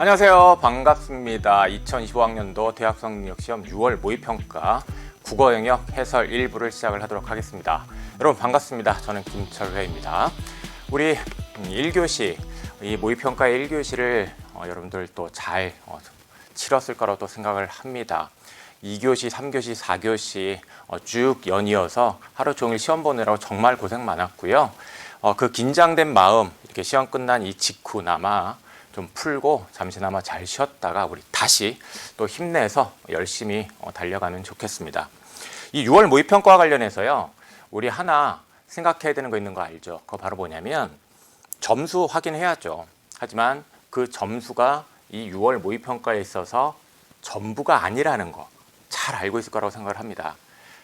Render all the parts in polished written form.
안녕하세요. 반갑습니다. 2025학년도 대학성능력시험 6월 모의평가 국어 영역 해설 1부를 시작을 하도록 하겠습니다. 여러분 반갑습니다. 저는 김철회입니다. 우리 1교시, 이 모의평가의 1교시를 여러분들 또 잘 치렀을 거라고 생각을 합니다. 2교시, 3교시, 4교시 쭉 연이어서 하루 종일 시험 보느라고 정말 고생 많았고요. 그 긴장된 마음, 이렇게 시험 끝난 이 직후나마 좀 풀고 잠시나마 잘 쉬었다가 우리 다시 또 힘내서 열심히 달려가면 좋겠습니다. 이 6월 모의평가와 관련해서요, 우리 하나 생각해야 되는 거 있는 거 알죠? 그거 바로 뭐냐면 점수 확인해야죠. 하지만 그 점수가 이 6월 모의평가에 있어서 전부가 아니라는 거 잘 알고 있을 거라고 생각을 합니다.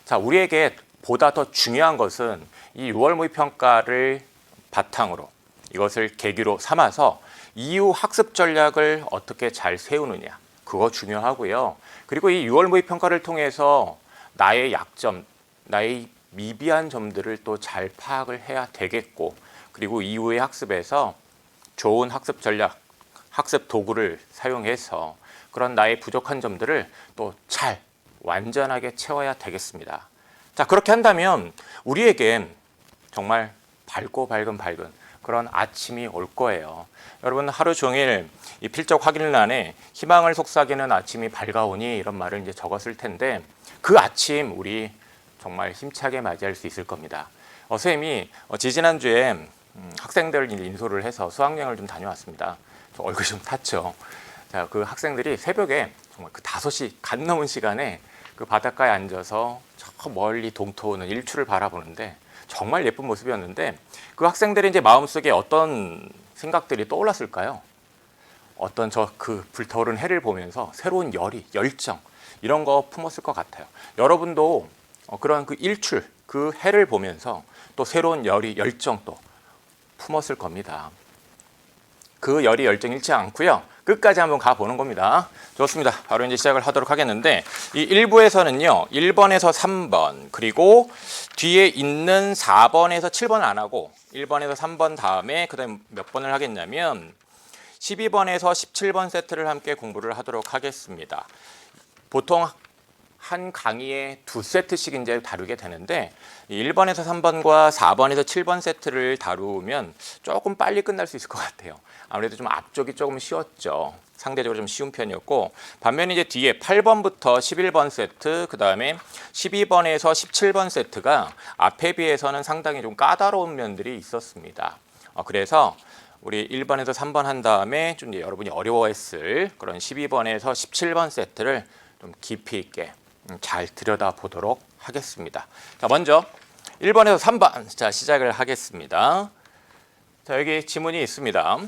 자, 우리에게 보다 더 중요한 것은 이 6월 모의평가를 바탕으로 이것을 계기로 삼아서 이후 학습 전략을 어떻게 잘 세우느냐, 그거 중요하고요. 그리고 이 6월 모의평가를 통해서 나의 약점, 나의 미비한 점들을 또 잘 파악을 해야 되겠고, 그리고 이후의 학습에서 좋은 학습 전략, 학습 도구를 사용해서 그런 나의 부족한 점들을 또 잘 완전하게 채워야 되겠습니다. 자, 그렇게 한다면 우리에겐 정말 밝고 밝은 그런 아침이 올 거예요. 여러분, 하루 종일 이 필적 확인란에 희망을 속삭이는 아침이 밝아오니 이런 말을 이제 적었을 텐데, 그 아침 우리 정말 힘차게 맞이할 수 있을 겁니다. 선생님이 지지난주에 학생들 인솔을 해서 수학여행을 좀 다녀왔습니다. 저 얼굴이 좀 탔죠. 자, 그 학생들이 새벽에 정말 그 5시 갓 넘은 시간에 그 바닷가에 앉아서 저 멀리 동토는 일출을 바라보는데 정말 예쁜 모습이었는데, 그 학생들의 이제 마음속에 어떤 생각들이 떠올랐을까요? 어떤 그 불타오른 해를 보면서 새로운 열정 이런 거 품었을 것 같아요. 여러분도 그런 그 일출, 그 해를 보면서 또 새로운 열정 또 품었을 겁니다. 그 열정 잃지 않고요, 끝까지 한번 가보는 겁니다. 좋습니다. 바로 이제 시작을 하도록 하겠는데, 이 1부에서는요 1번에서 3번 그리고 뒤에 있는 4번에서 7번을 안 하고 1번에서 3번 다음에 그 다음에 몇 번을 하겠냐면 12번에서 17번 세트를 함께 공부를 하도록 하겠습니다. 보통 한 강의에 2세트씩 이제 다루게 되는데, 1번에서 3번과 4번에서 7번 세트를 다루면 조금 빨리 끝날 수 있을 것 같아요. 아무래도 좀 앞쪽이 조금 쉬웠죠. 상대적으로 좀 쉬운 편이었고, 반면에 이제 뒤에 8번부터 11번 세트, 그 다음에 12번에서 17번 세트가 앞에 비해서는 상당히 좀 까다로운 면들이 있었습니다. 그래서 우리 1번에서 3번 한 다음에 좀 이제 여러분이 어려워했을 그런 12번에서 17번 세트를 좀 깊이 있게 잘 들여다보도록 하겠습니다. 자, 먼저 1번에서 3번 자, 시작을 하겠습니다. 자, 여기 지문이 있습니다.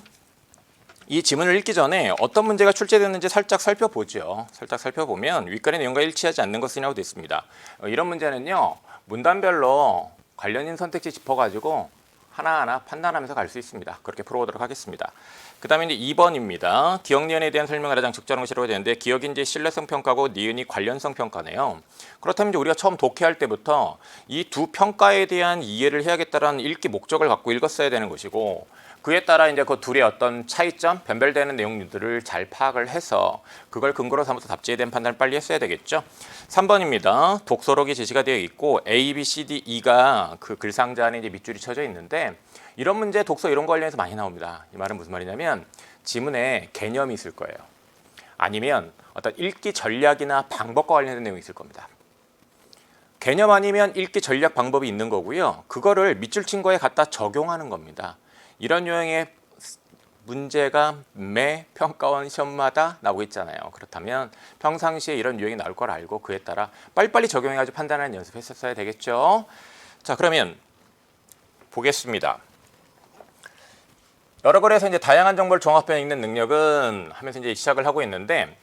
이 지문을 읽기 전에 어떤 문제가 출제됐는지 살짝 살펴보죠. 살짝 살펴보면 윗간의 내용과 일치하지 않는 것이라고 되어 있습니다. 이런 문제는요, 문단별로 관련인 선택지 짚어가지고 하나하나 판단하면서 갈 수 있습니다. 그렇게 풀어보도록 하겠습니다. 그 다음에 이제 2번입니다. 기억 니은에 대한 설명을 가장 적절한 것이라고 되는데, 기억이 이제 신뢰성 평가고 니은이 관련성 평가네요. 그렇다면 이제 우리가 처음 독해할 때부터 이 두 평가에 대한 이해를 해야겠다라는 읽기 목적을 갖고 읽었어야 되는 것이고, 그에 따라 이제 그 둘의 어떤 차이점, 변별되는 내용들을 잘 파악을 해서 그걸 근거로 삼아서 답지에 대한 판단을 빨리 했어야 되겠죠. 3번입니다. 독서록이 제시가 되어 있고 A, B, C, D, E가 그 글상자 안에 이제 밑줄이 쳐져 있는데, 이런 문제 독서 이런 거 관련해서 많이 나옵니다. 이 말은 무슨 말이냐면 지문에 개념이 있을 거예요. 아니면 어떤 읽기 전략이나 방법과 관련된 내용이 있을 겁니다. 개념 아니면 읽기 전략 방법이 있는 거고요. 그거를 밑줄 친 거에 갖다 적용하는 겁니다. 이런 유형의 문제가 매 평가원 시험마다 나오고 있잖아요. 그렇다면 평상시에 이런 유형이 나올 걸 알고 그에 따라 빨리빨리 적용해가지고 판단하는 연습했었어야 되겠죠. 자, 그러면 보겠습니다. 여러 글에서 이제 다양한 정보를 종합해 읽는 능력은 하면서 이제 시작을 하고 있는데,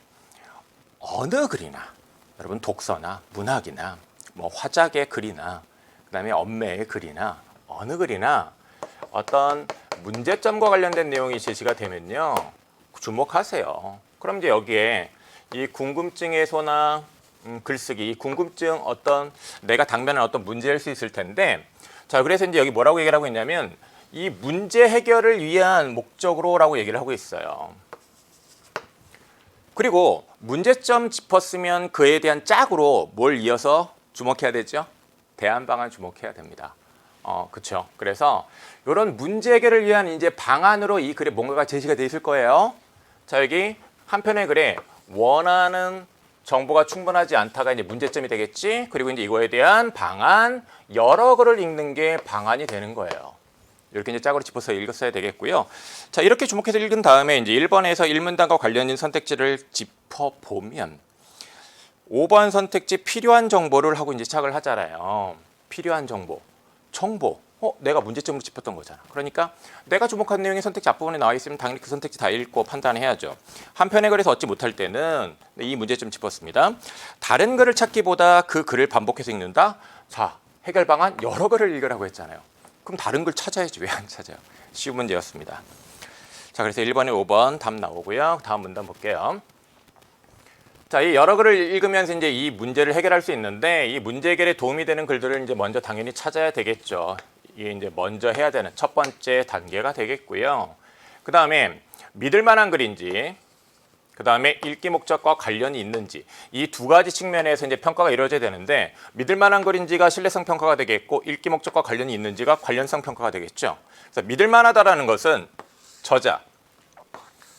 어느 글이나 여러분 독서나 문학이나 뭐 화작의 글이나 그다음에 엄매의 글이나 어느 글이나 어떤 문제점과 관련된 내용이 제시가 되면요, 주목하세요. 그럼 이제 여기에 이 궁금증 해소나 글쓰기, 이 궁금증 어떤 내가 당면한 어떤 문제일 수 있을 텐데, 자, 그래서 이제 여기 뭐라고 얘기를 하고 있냐면 이 문제 해결을 위한 목적으로라고 얘기를 하고 있어요. 그리고 문제점 짚었으면 그에 대한 짝으로 뭘 이어서 주목해야 되죠? 대안 방안 주목해야 됩니다. 그렇죠. 그래서 이런 문제 해결을 위한 이제 방안으로 이 글에 뭔가가 제시가 돼 있을 거예요. 자, 여기 한 편의 글에 원하는 정보가 충분하지 않다가 이제 문제점이 되겠지. 그리고 이제 이거에 대한 방안, 여러 글을 읽는 게 방안이 되는 거예요. 이렇게 이제 짝으로 짚어서 읽었어야 되겠고요. 자, 이렇게 주목해서 읽은 다음에 이제 1번에서 1문단과 관련된 선택지를 짚어보면 5번 선택지 필요한 정보를 하고 이제 시작을 하잖아요. 필요한 정보. 내가 문제점으로 짚었던 거잖아. 그러니까 내가 주목한 내용이 선택지 앞부분에 나와 있으면 당연히 그 선택지 다 읽고 판단해야죠. 한 편의 글에서 얻지 못할 때는 이 문제점 짚었습니다. 다른 글을 찾기보다 그 글을 반복해서 읽는다. 자, 해결 방안 여러 글을 읽으라고 했잖아요. 그럼 다른 글 찾아야지. 왜 안 찾아요? 쉬운 문제였습니다. 자, 그래서 1번에 5번 답 나오고요. 다음 문단 볼게요. 자, 이 여러 글을 읽으면서 이제 이 문제를 해결할 수 있는데 이 문제 해결에 도움이 되는 글들을 이제 먼저 당연히 찾아야 되겠죠. 이게 이제 먼저 해야 되는 첫 번째 단계가 되겠고요. 그 다음에 믿을 만한 글인지, 그 다음에 읽기 목적과 관련이 있는지 이 두 가지 측면에서 이제 평가가 이루어져야 되는데 믿을 만한 글인지가 신뢰성 평가가 되겠고 읽기 목적과 관련이 있는지가 관련성 평가가 되겠죠. 그래서 믿을 만하다라는 것은 저자,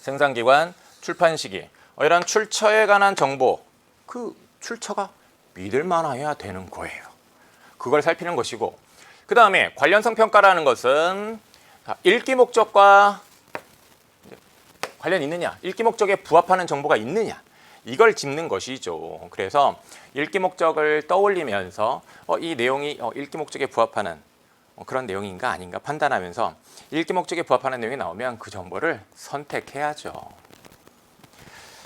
생산기관, 출판 시기 이런 출처에 관한 정보, 그 출처가 믿을 만해야 되는 거예요. 그걸 살피는 것이고 그 다음에 관련성 평가라는 것은 읽기 목적과 관련이 있느냐, 읽기 목적에 부합하는 정보가 있느냐 이걸 짚는 것이죠. 그래서 읽기 목적을 떠올리면서 이 내용이 읽기 목적에 부합하는 그런 내용인가 아닌가 판단하면서 읽기 목적에 부합하는 내용이 나오면 그 정보를 선택해야죠.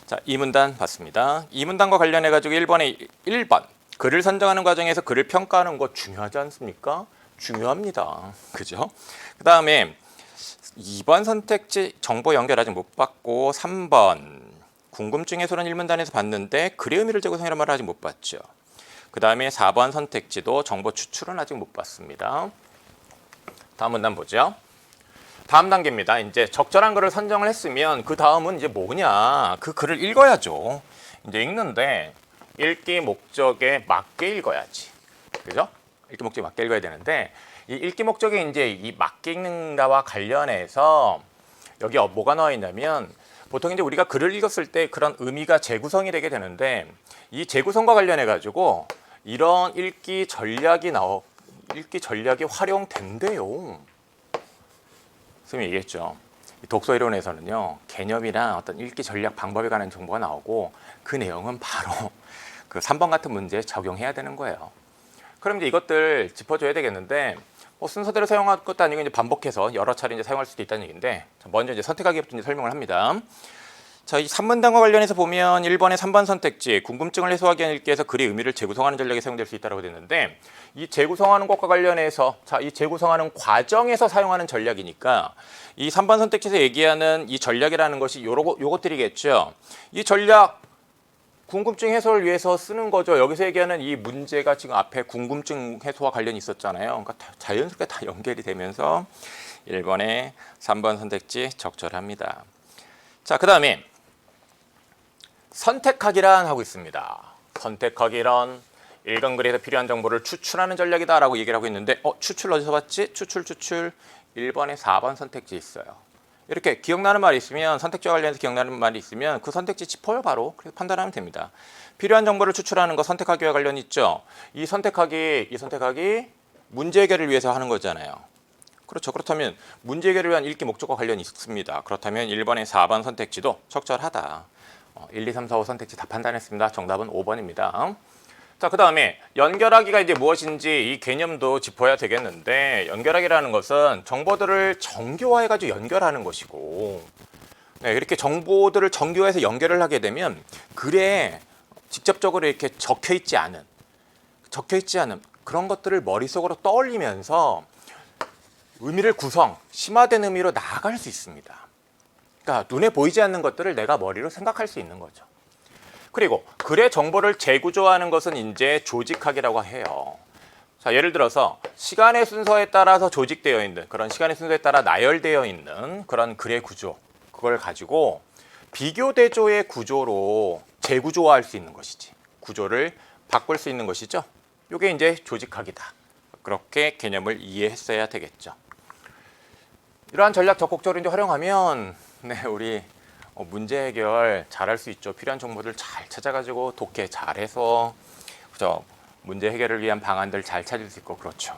자, 이 문단 봤습니다. 이 문단과 관련해 가지고 1번에 1번 글을 선정하는 과정에서 글을 평가하는 거 중요하지 않습니까? 중요합니다. 그죠? 그 다음에 2번 선택지 정보 연결 아직 못 봤고 3번 궁금증 해소는 1문단에서 봤는데 글의 의미를 재구성이라는 말을 아직 못 봤죠. 그 다음에 4번 선택지도 정보 추출은 아직 못 봤습니다. 다음 문단 보죠. 다음 단계입니다. 이제 적절한 글을 선정을 했으면 그 다음은 이제 뭐냐? 그 글을 읽어야죠. 이제 읽는데 읽기 목적에 맞게 읽어야지. 그죠? 읽기 목적에 맞게 읽어야 되는데 이 읽기 목적에 이제 이 맞게 읽는다와 관련해서 여기 뭐가 나와 있냐면 보통 이제 우리가 글을 읽었을 때 그런 의미가 재구성이 되게 되는데 이 재구성과 관련해 가지고 이런 읽기 전략이 활용된대요. 선생님이 얘기했죠. 독서 이론에서는요 개념이나 어떤 읽기 전략 방법에 관한 정보가 나오고 그 내용은 바로 그 3번 같은 문제에 적용해야 되는 거예요. 그럼 이제 이것들 짚어줘야 되겠는데 순서대로 사용할 것도 아니고 이제 반복해서 여러 차례 이제 사용할 수도 있다는 얘기인데 먼저 이제 선택하기부터 이제 설명을 합니다. 자, 이 3문단과 관련해서 보면 1번의 3번 선택지 궁금증을 해소하기 위한 읽기에서 글의 의미를 재구성하는 전략이 사용될 수 있다고 됐는데 이 재구성하는 것과 관련해서 이 재구성하는 과정에서 사용하는 전략이니까 이 3번 선택지에서 얘기하는 이 전략이라는 것이 요것들이겠죠. 이 전략 궁금증 해소를 위해서 쓰는 거죠. 여기서 얘기하는 이 문제가 지금 앞에 궁금증 해소와 관련이 있었잖아요. 그러니까 자연스럽게 다 연결이 되면서 1번의 3번 선택지 적절합니다. 자, 그 다음에 선택하기란 하고 있습니다. 선택하기란 읽은 글에서 필요한 정보를 추출하는 전략이다 라고 얘기를 하고 있는데 추출 어디서 봤지? 추출 1번에 4번 선택지 있어요. 이렇게 기억나는 말이 있으면 선택지와 관련해서 기억나는 말이 있으면 그 선택지 짚어요 바로. 그래서 판단하면 됩니다. 필요한 정보를 추출하는 거 선택하기와 관련이 있죠. 이 선택하기 문제 해결을 위해서 하는 거잖아요. 그렇죠. 그렇다면 문제 해결을 위한 읽기 목적과 관련이 있습니다. 그렇다면 1번에 4번 선택지도 적절하다. 1, 2, 3, 4, 5 선택지 다 판단했습니다. 정답은 5번입니다. 자, 그 다음에 연결하기가 이제 무엇인지 이 개념도 짚어야 되겠는데 연결하기라는 것은 정보들을 정교화해가지고 연결하는 것이고 이렇게 정보들을 정교화해서 연결을 하게 되면 글에 직접적으로 이렇게 적혀있지 않은 그런 것들을 머릿속으로 떠올리면서 의미를 심화된 의미로 나아갈 수 있습니다. 그러니까 눈에 보이지 않는 것들을 내가 머리로 생각할 수 있는 거죠. 그리고 글의 정보를 재구조하는 것은 이제 조직학이라고 해요. 자, 예를 들어서 시간의 순서에 따라서 조직되어 있는 그런 시간의 순서에 따라 나열되어 있는 그런 글의 구조 그걸 가지고 비교대조의 구조로 재구조화할 수 있는 것이지. 구조를 바꿀 수 있는 것이죠. 이게 이제 조직학이다. 그렇게 개념을 이해했어야 되겠죠. 이러한 전략 적극적으로 이제 활용하면 우리 문제 해결 잘할 수 있죠. 필요한 정보들 잘 찾아가지고 독해 잘해서 그죠? 문제 해결을 위한 방안들 잘 찾을 수 있고 그렇죠.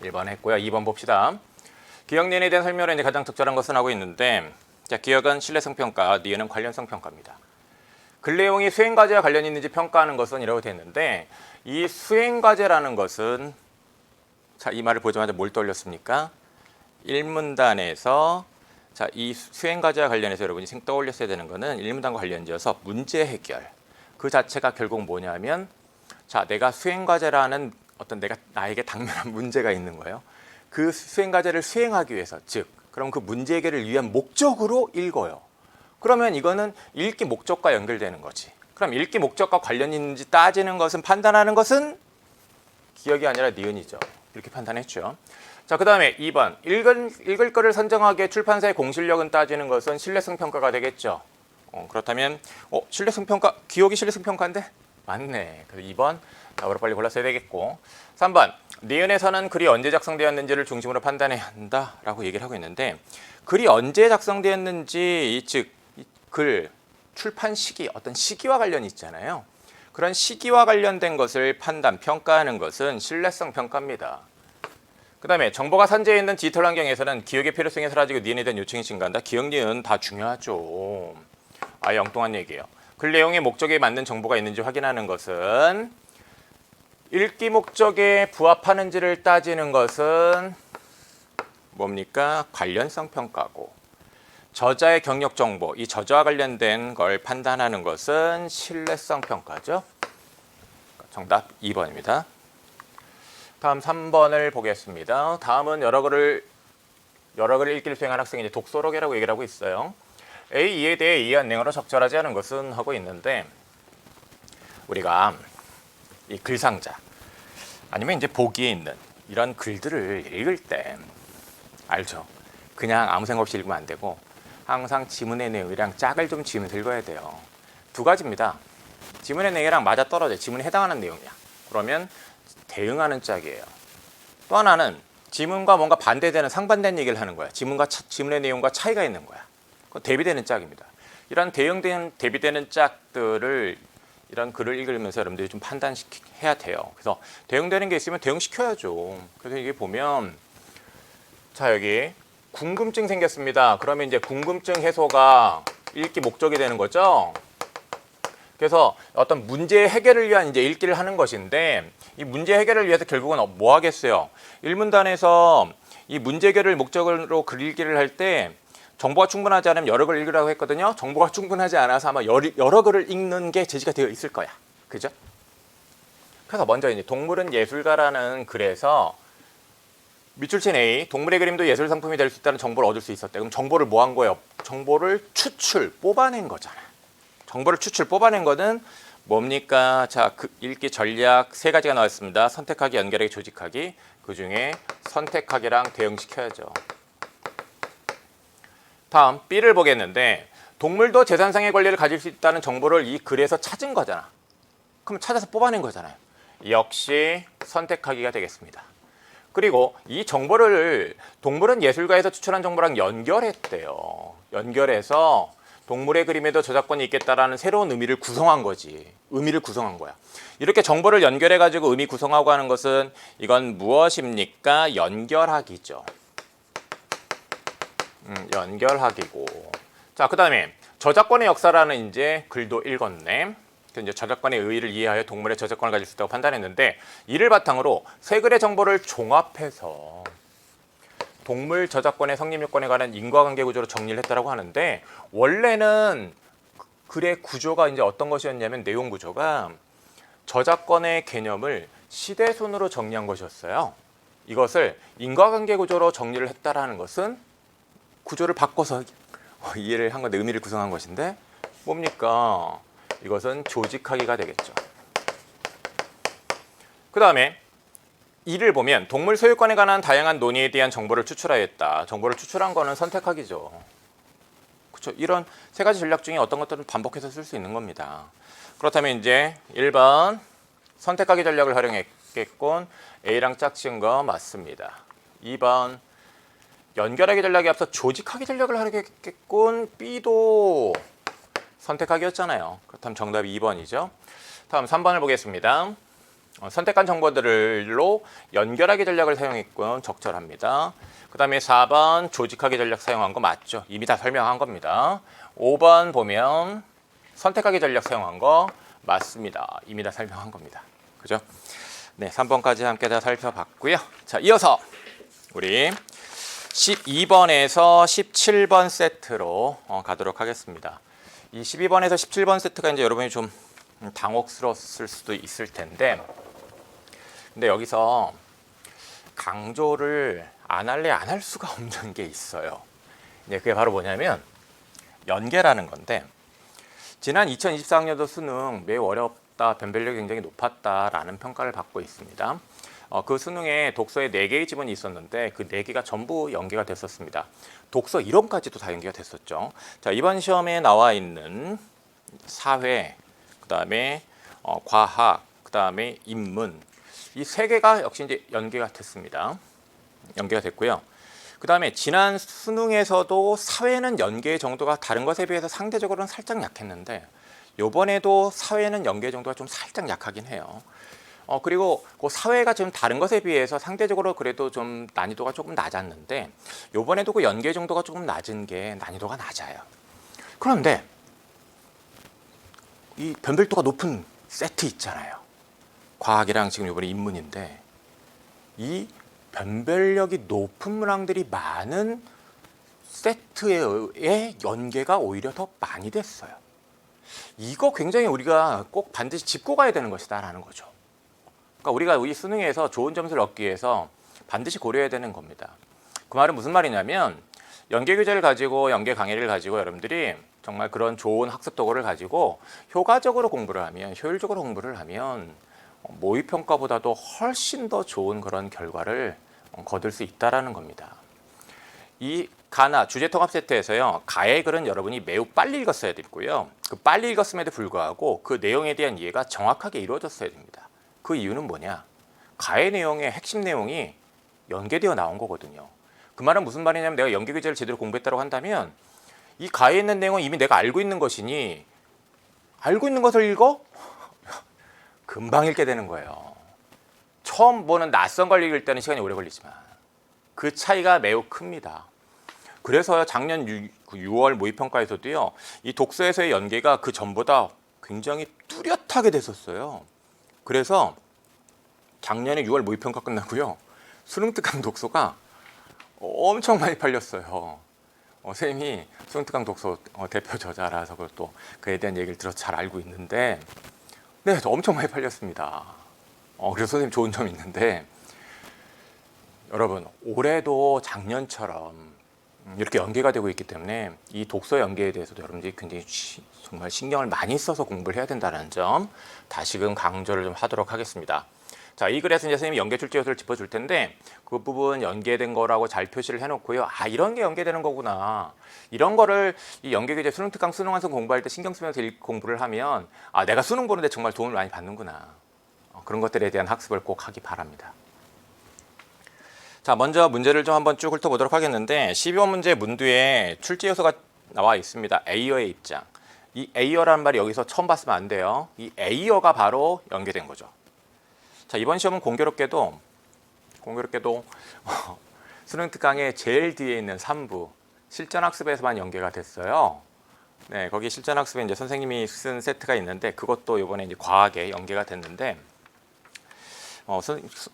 1번 했고요. 2번 봅시다. 기억니은에 대한 설명을 이제 가장 적절한 것은 하고 있는데, 자, 기억은 신뢰성 평가, 니은은 관련성 평가입니다. 글 내용이 수행 과제와 관련이 있는지 평가하는 것은 이라고 되어 있는데, 이 수행 과제라는 것은 자, 이 말을 보자마자 뭘 떠올렸습니까? 1문단에서 자, 이 수행 과제와 관련해서 여러분이 떠올렸어야 되는 것은 1문단과 관련지어서 문제 해결. 그 자체가 결국 뭐냐면 자, 내가 수행 과제라는 어떤 나에게 당면한 문제가 있는 거예요. 그 수행 과제를 수행하기 위해서, 즉 그럼 그 문제 해결을 위한 목적으로 읽어요. 그러면 이거는 읽기 목적과 연결되는 거지. 그럼 읽기 목적과 관련이 있는지 따지는 것은, 판단하는 것은 기억이 아니라 니은이죠. 이렇게 판단했죠. 자, 그 다음에 2번. 읽을 거를 선정하기에 출판사의 공실력은 따지는 것은 신뢰성 평가가 되겠죠. 그렇다면 신뢰성 평가, 기억이 신뢰성 평가인데? 맞네. 그래서 2번 답으로 빨리 골랐어야 되겠고. 3번. 니은에서는 글이 언제 작성되었는지를 중심으로 판단해야 한다라고 얘기를 하고 있는데, 글이 언제 작성되었는지, 즉 글 출판 시기, 어떤 시기와 관련이 있잖아요. 그런 시기와 관련된 것을 평가하는 것은 신뢰성 평가입니다. 그 다음에 정보가 산재해 있는 디지털 환경에서는 기억의 필요성이 사라지고 니은에 대한 요청이 증가한다. 기억, 니은 다 중요하죠. 아예 엉뚱한 얘기예요. 글 내용의 목적에 맞는 정보가 있는지 확인하는 것은, 읽기 목적에 부합하는지를 따지는 것은 뭡니까? 관련성 평가고, 저자의 경력 정보, 이 저자와 관련된 걸 판단하는 것은 신뢰성 평가죠. 정답 2번입니다. 다음 3번을 보겠습니다. 다음은 여러 글을 읽기를 수행한 학생이 이제 독서록이라고 얘기를 하고 있어요. A2에 대해 이해한 내용으로 적절하지 않은 것은 하고 있는데, 우리가 이 글상자 아니면 이제 보기에 있는 이런 글들을 읽을 때 알죠. 그냥 아무 생각 없이 읽으면 안 되고 항상 지문의 내용이랑 짝을 좀 지으면서 읽어야 돼요. 두 가지입니다. 지문의 내용이랑 맞아떨어져, 지문에 해당하는 내용이야. 그러면 대응하는 짝이에요. 또 하나는 지문과 뭔가 반대되는 상반된 얘기를 하는 거야. 지문의 내용과 차이가 있는 거야. 그건 대비되는 짝입니다. 이런 대비되는 짝들을, 이런 글을 읽으면서 여러분들이 좀 판단해야 돼요. 그래서 대응되는 게 있으면 대응시켜야죠. 그래서 이게 보면, 자, 여기 궁금증 생겼습니다. 그러면 이제 궁금증 해소가 읽기 목적이 되는 거죠. 그래서 어떤 문제 해결을 위한 이제 읽기를 하는 것인데, 이 문제 해결을 위해서 결국은 뭐 하겠어요? 1문단에서 이 문제 해결을 목적으로 글 읽기를 할 때 정보가 충분하지 않으면 여러 글을 읽으라고 했거든요. 정보가 충분하지 않아서 아마 여러 글을 읽는 게 제시가 되어 있을 거야. 그죠? 그래서 먼저 이제 동물은 예술가라는 글에서 밑줄친 A, 동물의 그림도 예술 상품이 될 수 있다는 정보를 얻을 수 있었대. 그럼 정보를 뭐 한 거예요? 정보를 뽑아낸 거잖아. 정보를 뽑아낸 거는 뭡니까? 자, 읽기 전략 3가지가 나왔습니다. 선택하기, 연결하기, 조직하기. 그 중에 선택하기랑 대응시켜야죠. 다음 B를 보겠는데, 동물도 재산상의 권리를 가질 수 있다는 정보를 이 글에서 찾은 거잖아. 그럼 찾아서 뽑아낸 거잖아요. 역시 선택하기가 되겠습니다. 그리고 이 정보를 동물은 예술가에서 추천한 정보랑 연결했대요. 연결해서 동물의 그림에도 저작권이 있겠다라는 새로운 의미를 구성한 거지. 의미를 구성한 거야. 이렇게 정보를 연결해가지고 의미 구성하고 하는 것은, 이건 무엇입니까? 연결하기죠. 연결하기고. 자, 그 다음에 저작권의 역사라는 이제 글도 읽었네. 이제 저작권의 의의를 이해하여 동물의 저작권을 가질 수 있다고 판단했는데, 이를 바탕으로 세 글의 정보를 종합해서 동물 저작권의 성립 요건에 관한 인과관계 구조로 정리를 했다고 하는데, 원래는 글의 구조가 이제 어떤 것이었냐면, 내용 구조가 저작권의 개념을 시대순으로 정리한 것이었어요. 이것을 인과관계 구조로 정리를 했다라는 것은 구조를 바꿔서 이해를 한 건데, 의미를 구성한 것인데, 뭡니까? 이것은 조직하기가 되겠죠. 그 다음에 2를 보면 동물 소유권에 관한 다양한 논의에 대한 정보를 추출하였다. 정보를 추출한 거는 선택하기죠. 그렇죠. 이런 세 가지 전략 중에 어떤 것들은 반복해서 쓸 수 있는 겁니다. 그렇다면 이제 1번 선택하기 전략을 활용했겠군. A랑 짝지은 거 맞습니다. 2번 연결하기 전략에 앞서 조직하기 전략을 활용했겠군. B도 선택하기였잖아요. 그렇다면 정답이 2번이죠. 다음 3번을 보겠습니다. 선택한 정보들로 연결하기 전략을 사용했군. 적절합니다. 그 다음에 4번 조직하기 전략 사용한 거 맞죠? 이미 다 설명한 겁니다. 5번 보면 선택하기 전략 사용한 거 맞습니다. 이미 다 설명한 겁니다. 그죠? 네, 3번까지 함께 다 살펴봤고요. 자, 이어서 우리 12번에서 17번 세트로 가도록 하겠습니다. 이 12번에서 17번 세트가 이제 여러분이 좀 당혹스러웠을 수도 있을 텐데, 근데 여기서 강조를 안 할래 안 할 수가 없는 게 있어요. 네, 그게 바로 뭐냐면 연계라는 건데, 지난 2024학년도 수능 매우 어렵다, 변별력이 굉장히 높았다라는 평가를 받고 있습니다. 그 수능에 독서에 4개의 지문이 있었는데 그 4개가 전부 연계가 됐었습니다. 독서 이론까지도 다 연계가 됐었죠. 자, 이번 시험에 나와 있는 사회, 그 다음에 과학, 그 다음에 인문, 이 3개가 역시 이제 연계가 됐습니다. 연계가 됐고요. 그 다음에 지난 수능에서도 사회는 연계 정도가 다른 것에 비해서 상대적으로는 살짝 약했는데, 이번에도 사회는 연계 정도가 좀 살짝 약하긴 해요. 그리고 그 사회가 지금 다른 것에 비해서 상대적으로 그래도 좀 난이도가 조금 낮았는데, 이번에도 그 연계 정도가 조금 낮은 게 난이도가 낮아요. 그런데 이 변별도가 높은 세트 있잖아요. 과학이랑 지금 이번에 인문인데, 이 변별력이 높은 문항들이 많은 세트의 연계가 오히려 더 많이 됐어요. 이거 굉장히 우리가 꼭 반드시 짚고 가야 되는 것이다라는 거죠. 그러니까 우리가 우리 수능에서 좋은 점수를 얻기 위해서 반드시 고려해야 되는 겁니다. 그 말은 무슨 말이냐면, 연계 교재를 가지고 연계 강의를 가지고 여러분들이 정말 그런 좋은 학습 도구를 가지고 효과적으로 공부를 하면, 효율적으로 공부를 하면 모의평가보다도 훨씬 더 좋은 그런 결과를 거둘 수 있다는 겁니다. 이 가나 주제통합 세트에서요, 가의 글은 여러분이 매우 빨리 읽었어야 되고요. 그 빨리 읽었음에도 불구하고 그 내용에 대한 이해가 정확하게 이루어졌어야 됩니다. 그 이유는 뭐냐? 가의 내용의 핵심 내용이 연계되어 나온 거거든요. 그 말은 무슨 말이냐면, 내가 연계 교재를 제대로 공부했다고 한다면 이 가에 있는 내용은 이미 내가 알고 있는 것이니 알고 있는 것을 읽어? 금방 읽게 되는 거예요. 처음 보는 낯선 걸 읽을 때는 시간이 오래 걸리지만 그 차이가 매우 큽니다. 그래서 작년 6월 모의평가에서도요, 이 독서에서의 연계가 그 전보다 굉장히 뚜렷하게 됐었어요. 그래서 작년에 6월 모의평가 끝나고요, 수능특강 독서가 엄청 많이 팔렸어요. 선생님이 수능특강 독서 대표 저자라서 또 그에 대한 얘기를 들어서 잘 알고 있는데, 네, 엄청 많이 팔렸습니다. 그래서 선생님 좋은 점이 있는데, 여러분 올해도 작년처럼 이렇게 연계가 되고 있기 때문에 이 독서 연계에 대해서도 여러분들이 굉장히 정말 신경을 많이 써서 공부를 해야 된다는 점 다시금 강조를 좀 하도록 하겠습니다. 자, 이 글에서 이제 선생님이 연계 출제 요소를 짚어줄 텐데, 그 부분 연계된 거라고 잘 표시를 해놓고요. 아, 이런 게 연계되는 거구나. 이런 거를 이 연계 교재 수능특강 수능 완성 공부할 때 신경 쓰면서 공부를 하면, 아, 내가 수능 보는데 정말 도움을 많이 받는구나. 그런 것들에 대한 학습을 꼭 하기 바랍니다. 자, 먼저 문제를 좀 한번 쭉 훑어보도록 하겠는데, 12번 문제 문두에 출제 요소가 나와 있습니다. A어의 입장. 이 A어라는 말이 여기서 처음 봤으면 안 돼요. 이 A어가 바로 연계된 거죠. 자, 이번 시험은 공교롭게도 수능특강의 제일 뒤에 있는 3부 실전학습에서만 연계가 됐어요. 네, 거기 실전학습에 이제 선생님이 쓴 세트가 있는데, 그것도 이번에 이제 과학에 연계가 됐는데,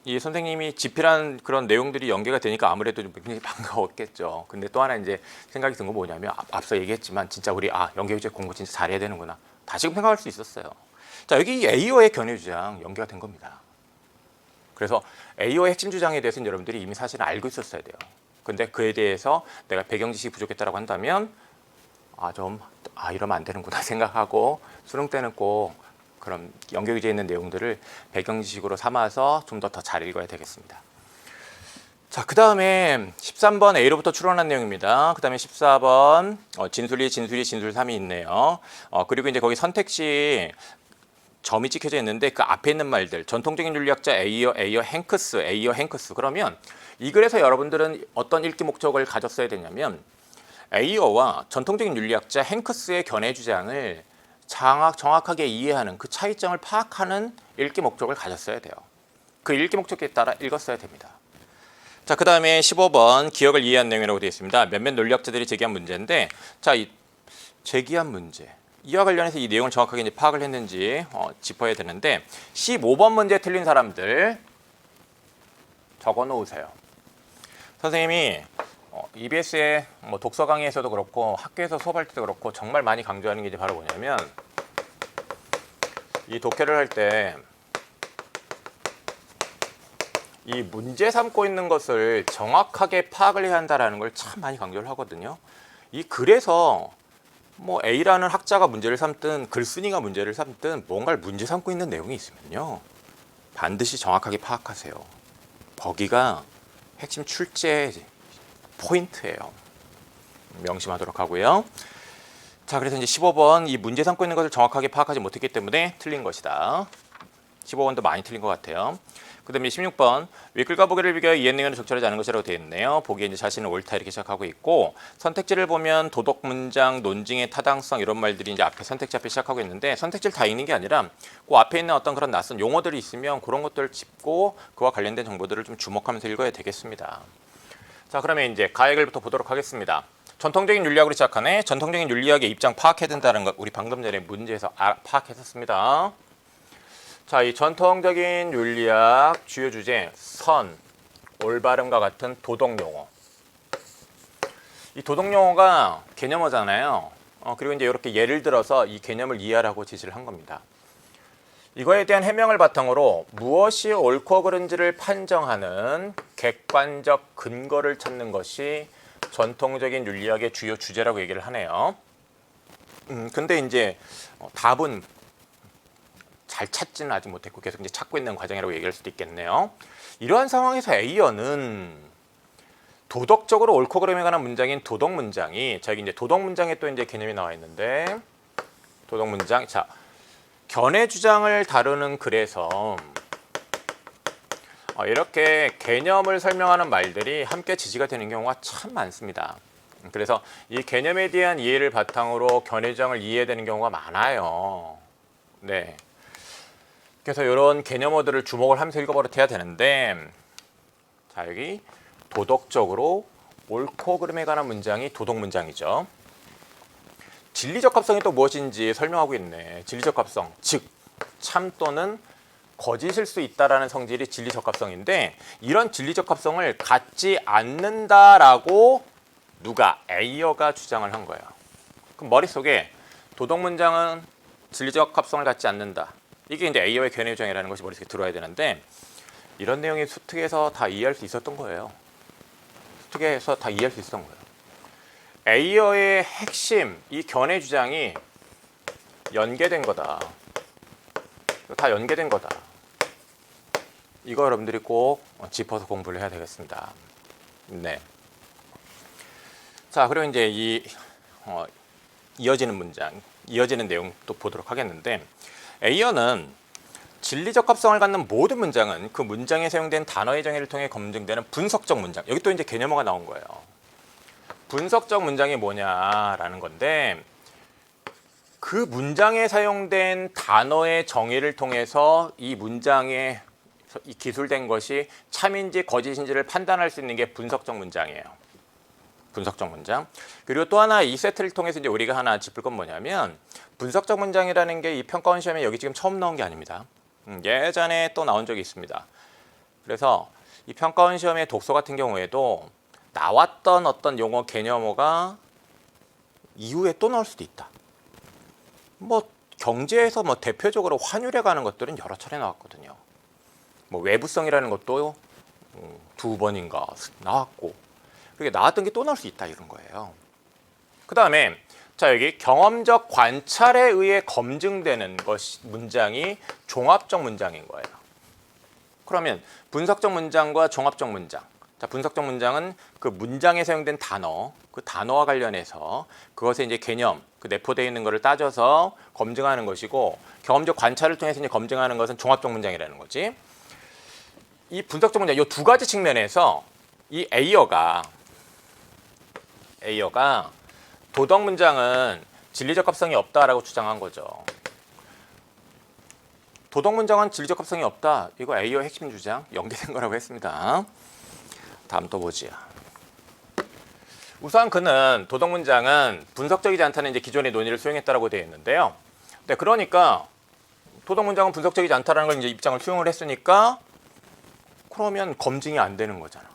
이 선생님이 집필한 그런 내용들이 연계가 되니까 아무래도 좀 굉장히 반가웠겠죠. 근데 또 하나 이제 생각이 든 건 뭐냐면, 앞서 얘기했지만 진짜 우리 연계 교재 공부 진짜 잘해야 되는구나, 다시금 생각할 수 있었어요. 자, 여기 이 A어의 견해 주장 연계가 된 겁니다. 그래서 A어의 핵심 주장에 대해서는 여러분들이 이미 사실은 알고 있었어야 돼요. 근데 그에 대해서 내가 배경 지식이 부족했다고 한다면, 이러면 안 되는구나 생각하고 수능 때는 꼭 그런 연계 교재에 있는 내용들을 배경 지식으로 삼아서 좀 더 잘 읽어야 되겠습니다. 자, 그 다음에 13번 A로부터 추론한 내용입니다. 그 다음에 14번 진술 2, 진술 2, 진술 3이 있네요. 그리고 이제 거기 선택지 점이 찍혀져 있는데 그 앞에 있는 말들 전통적인 윤리학자 에이어 행크스 그러면 이 글에서 여러분들은 어떤 읽기 목적을 가졌어야 되냐면 에이어와 전통적인 윤리학자 행크스의 견해 주장을 정확하게 이해하는 그 차이점을 파악하는 읽기 목적을 가졌어야 돼요. 그 읽기 목적에 따라 읽었어야 됩니다. 자, 그 다음에 15번 기억을 이해한 내용이라고 되어 있습니다. 몇몇 논리학자들이 제기한 문제인데, 자, 이 제기한 문제 이와 관련해서 이 내용을 정확하게 이제 파악을 했는지 짚어야 되는데 15번 문제 틀린 사람들 적어 놓으세요. 선생님이 EBS의 뭐 독서 강의에서도 그렇고 학교에서 수업할 때도 그렇고 정말 많이 강조하는 게 이제 바로 뭐냐면 이 독해를 할 때 이 문제 삼고 있는 것을 정확하게 파악을 해야 한다는 걸 참 많이 강조를 하거든요. 이 글에서 뭐 A라는 학자가 문제를 삼든 글쓴이가 문제를 삼든 뭔가를 문제 삼고 있는 내용이 있으면요. 반드시 정확하게 파악하세요. 거기가 핵심 출제 포인트예요. 명심하도록 하고요. 자, 그래서 이제 15번 이 문제 삼고 있는 것을 정확하게 파악하지 못했기 때문에 틀린 것이다. 15번도 많이 틀린 것 같아요. 그 다음에 16번 윗글과 보기를 비교해 이해 내용을 적절하지 않은 것이라고 되어 있네요. 보기에 이제 자신은 옳다 이렇게 시작하고 있고 선택지를 보면 도덕 문장, 논증의 타당성 이런 말들이 이제 앞에 선택지 앞에 시작하고 있는데 선택지를 다 읽는 게 아니라 그 앞에 있는 어떤 그런 낯선 용어들이 있으면 그런 것들을 짚고 그와 관련된 정보들을 좀 주목하면서 읽어야 되겠습니다. 자, 그러면 이제 가액을부터 보도록 하겠습니다. 전통적인 윤리학으로 시작하네. 전통적인 윤리학의 입장 파악해야 된다는 것 우리 방금 전에 문제에서 파악했었습니다. 자, 이 전통적인 윤리학 주요 주제 선, 올바름과 같은 도덕 용어. 이 도덕 용어가 개념어잖아요. 그리고 이제 이렇게 예를 들어서 이 개념을 이해하라고 지시를 한 겁니다. 이거에 대한 해명을 바탕으로 무엇이 옳고 그른지를 판정하는 객관적 근거를 찾는 것이 전통적인 윤리학의 주요 주제라고 얘기를 하네요. 근데 이제 답은 잘 찾지는 아직 못했고 계속 이제 찾고 있는 과정이라고 얘기할 수도 있겠네요. 이러한 상황에서 A어는 도덕적으로 옳고 그름에 관한 문장인 도덕 문장이 자, 여기 이제 도덕 문장에 또 이제 개념이 나와 있는데 도덕 문장 자 견해 주장을 다루는 글에서 이렇게 개념을 설명하는 말들이 함께 지지가 되는 경우가 참 많습니다. 그래서 이 개념에 대한 이해를 바탕으로 견해 주장을 이해해야 되는 경우가 많아요. 네. 그래서 이런 개념어들을 주목을 하면서 읽어버릇해야 되는데 자, 여기 도덕적으로 옳고 그름에 관한 문장이 도덕 문장이죠. 진리적 합성이 또 무엇인지 설명하고 있네. 진리적 합성, 즉 참 또는 거짓일 수 있다라는 성질이 진리적 합성인데 이런 진리적 합성을 갖지 않는다라고 누가 에이어가 주장을 한 거예요. 그럼 머릿속에 도덕 문장은 진리적 합성을 갖지 않는다. 이게 이제 에이어의 견해 주장이라는 것이 머릿속에 들어와야 되는데 이런 내용이 수특에서 다 이해할 수 있었던 거예요. 수특에서 다 이해할 수 있었던 거예요. 에이어의 핵심, 이 견해 주장이 연계된 거다. 다 연계된 거다. 이거 여러분들이 꼭 짚어서 공부를 해야 되겠습니다. 네. 자, 그리고 이제 이 이어지는 문장, 이어지는 내용 또 보도록 하겠는데 에이어는 진리적 합성을 갖는 모든 문장은 그 문장에 사용된 단어의 정의를 통해 검증되는 분석적 문장. 여기 또 이제 개념어가 나온 거예요. 분석적 문장이 뭐냐라는 건데 그 문장에 사용된 단어의 정의를 통해서 이 문장에 기술된 것이 참인지 거짓인지를 판단할 수 있는 게 분석적 문장이에요. 분석적 문장. 그리고 또 하나 이 세트를 통해서 이제 우리가 하나 짚을 건 뭐냐면 분석적 문장이라는 게 이 평가원 시험에 여기 지금 처음 나온 게 아닙니다. 예전에 또 나온 적이 있습니다. 그래서 이 평가원 시험의 독서 같은 경우에도 나왔던 어떤 용어 개념어가 이후에 또 나올 수도 있다. 뭐 경제에서 뭐 대표적으로 환율에 가는 것들은 여러 차례 나왔거든요. 뭐 외부성이라는 것도 2번인가 나왔고 그게 나왔던 게 또 나올 수 있다 이런 거예요. 그 다음에 자 여기 경험적 관찰에 의해 검증되는 것이 문장이 종합적 문장인 거예요. 그러면 분석적 문장과 종합적 문장 자, 분석적 문장은 그 문장에 사용된 단어, 그 단어와 관련해서 그것의 이제 개념, 그 내포되어 있는 것을 따져서 검증하는 것이고, 경험적 관찰을 통해서 이제 검증하는 것은 종합적 문장이라는 거지. 이 분석적 문장, 이 두 가지 측면에서 이 에이어가 도덕 문장은 진리적 합성이 없다라고 주장한 거죠. 도덕 문장은 진리적 합성이 없다. 이거 에이어 핵심 주장 연계된 거라고 했습니다. 다음 또 보지요. 우선 그는 도덕 문장은 분석적이지 않다는 이제 기존의 논의를 수용했다라고 되어 있는데요. 네, 그러니까 도덕 문장은 분석적이지 않다라는 걸 이제 입장을 수용을 했으니까 그러면 검증이 안 되는 거잖아.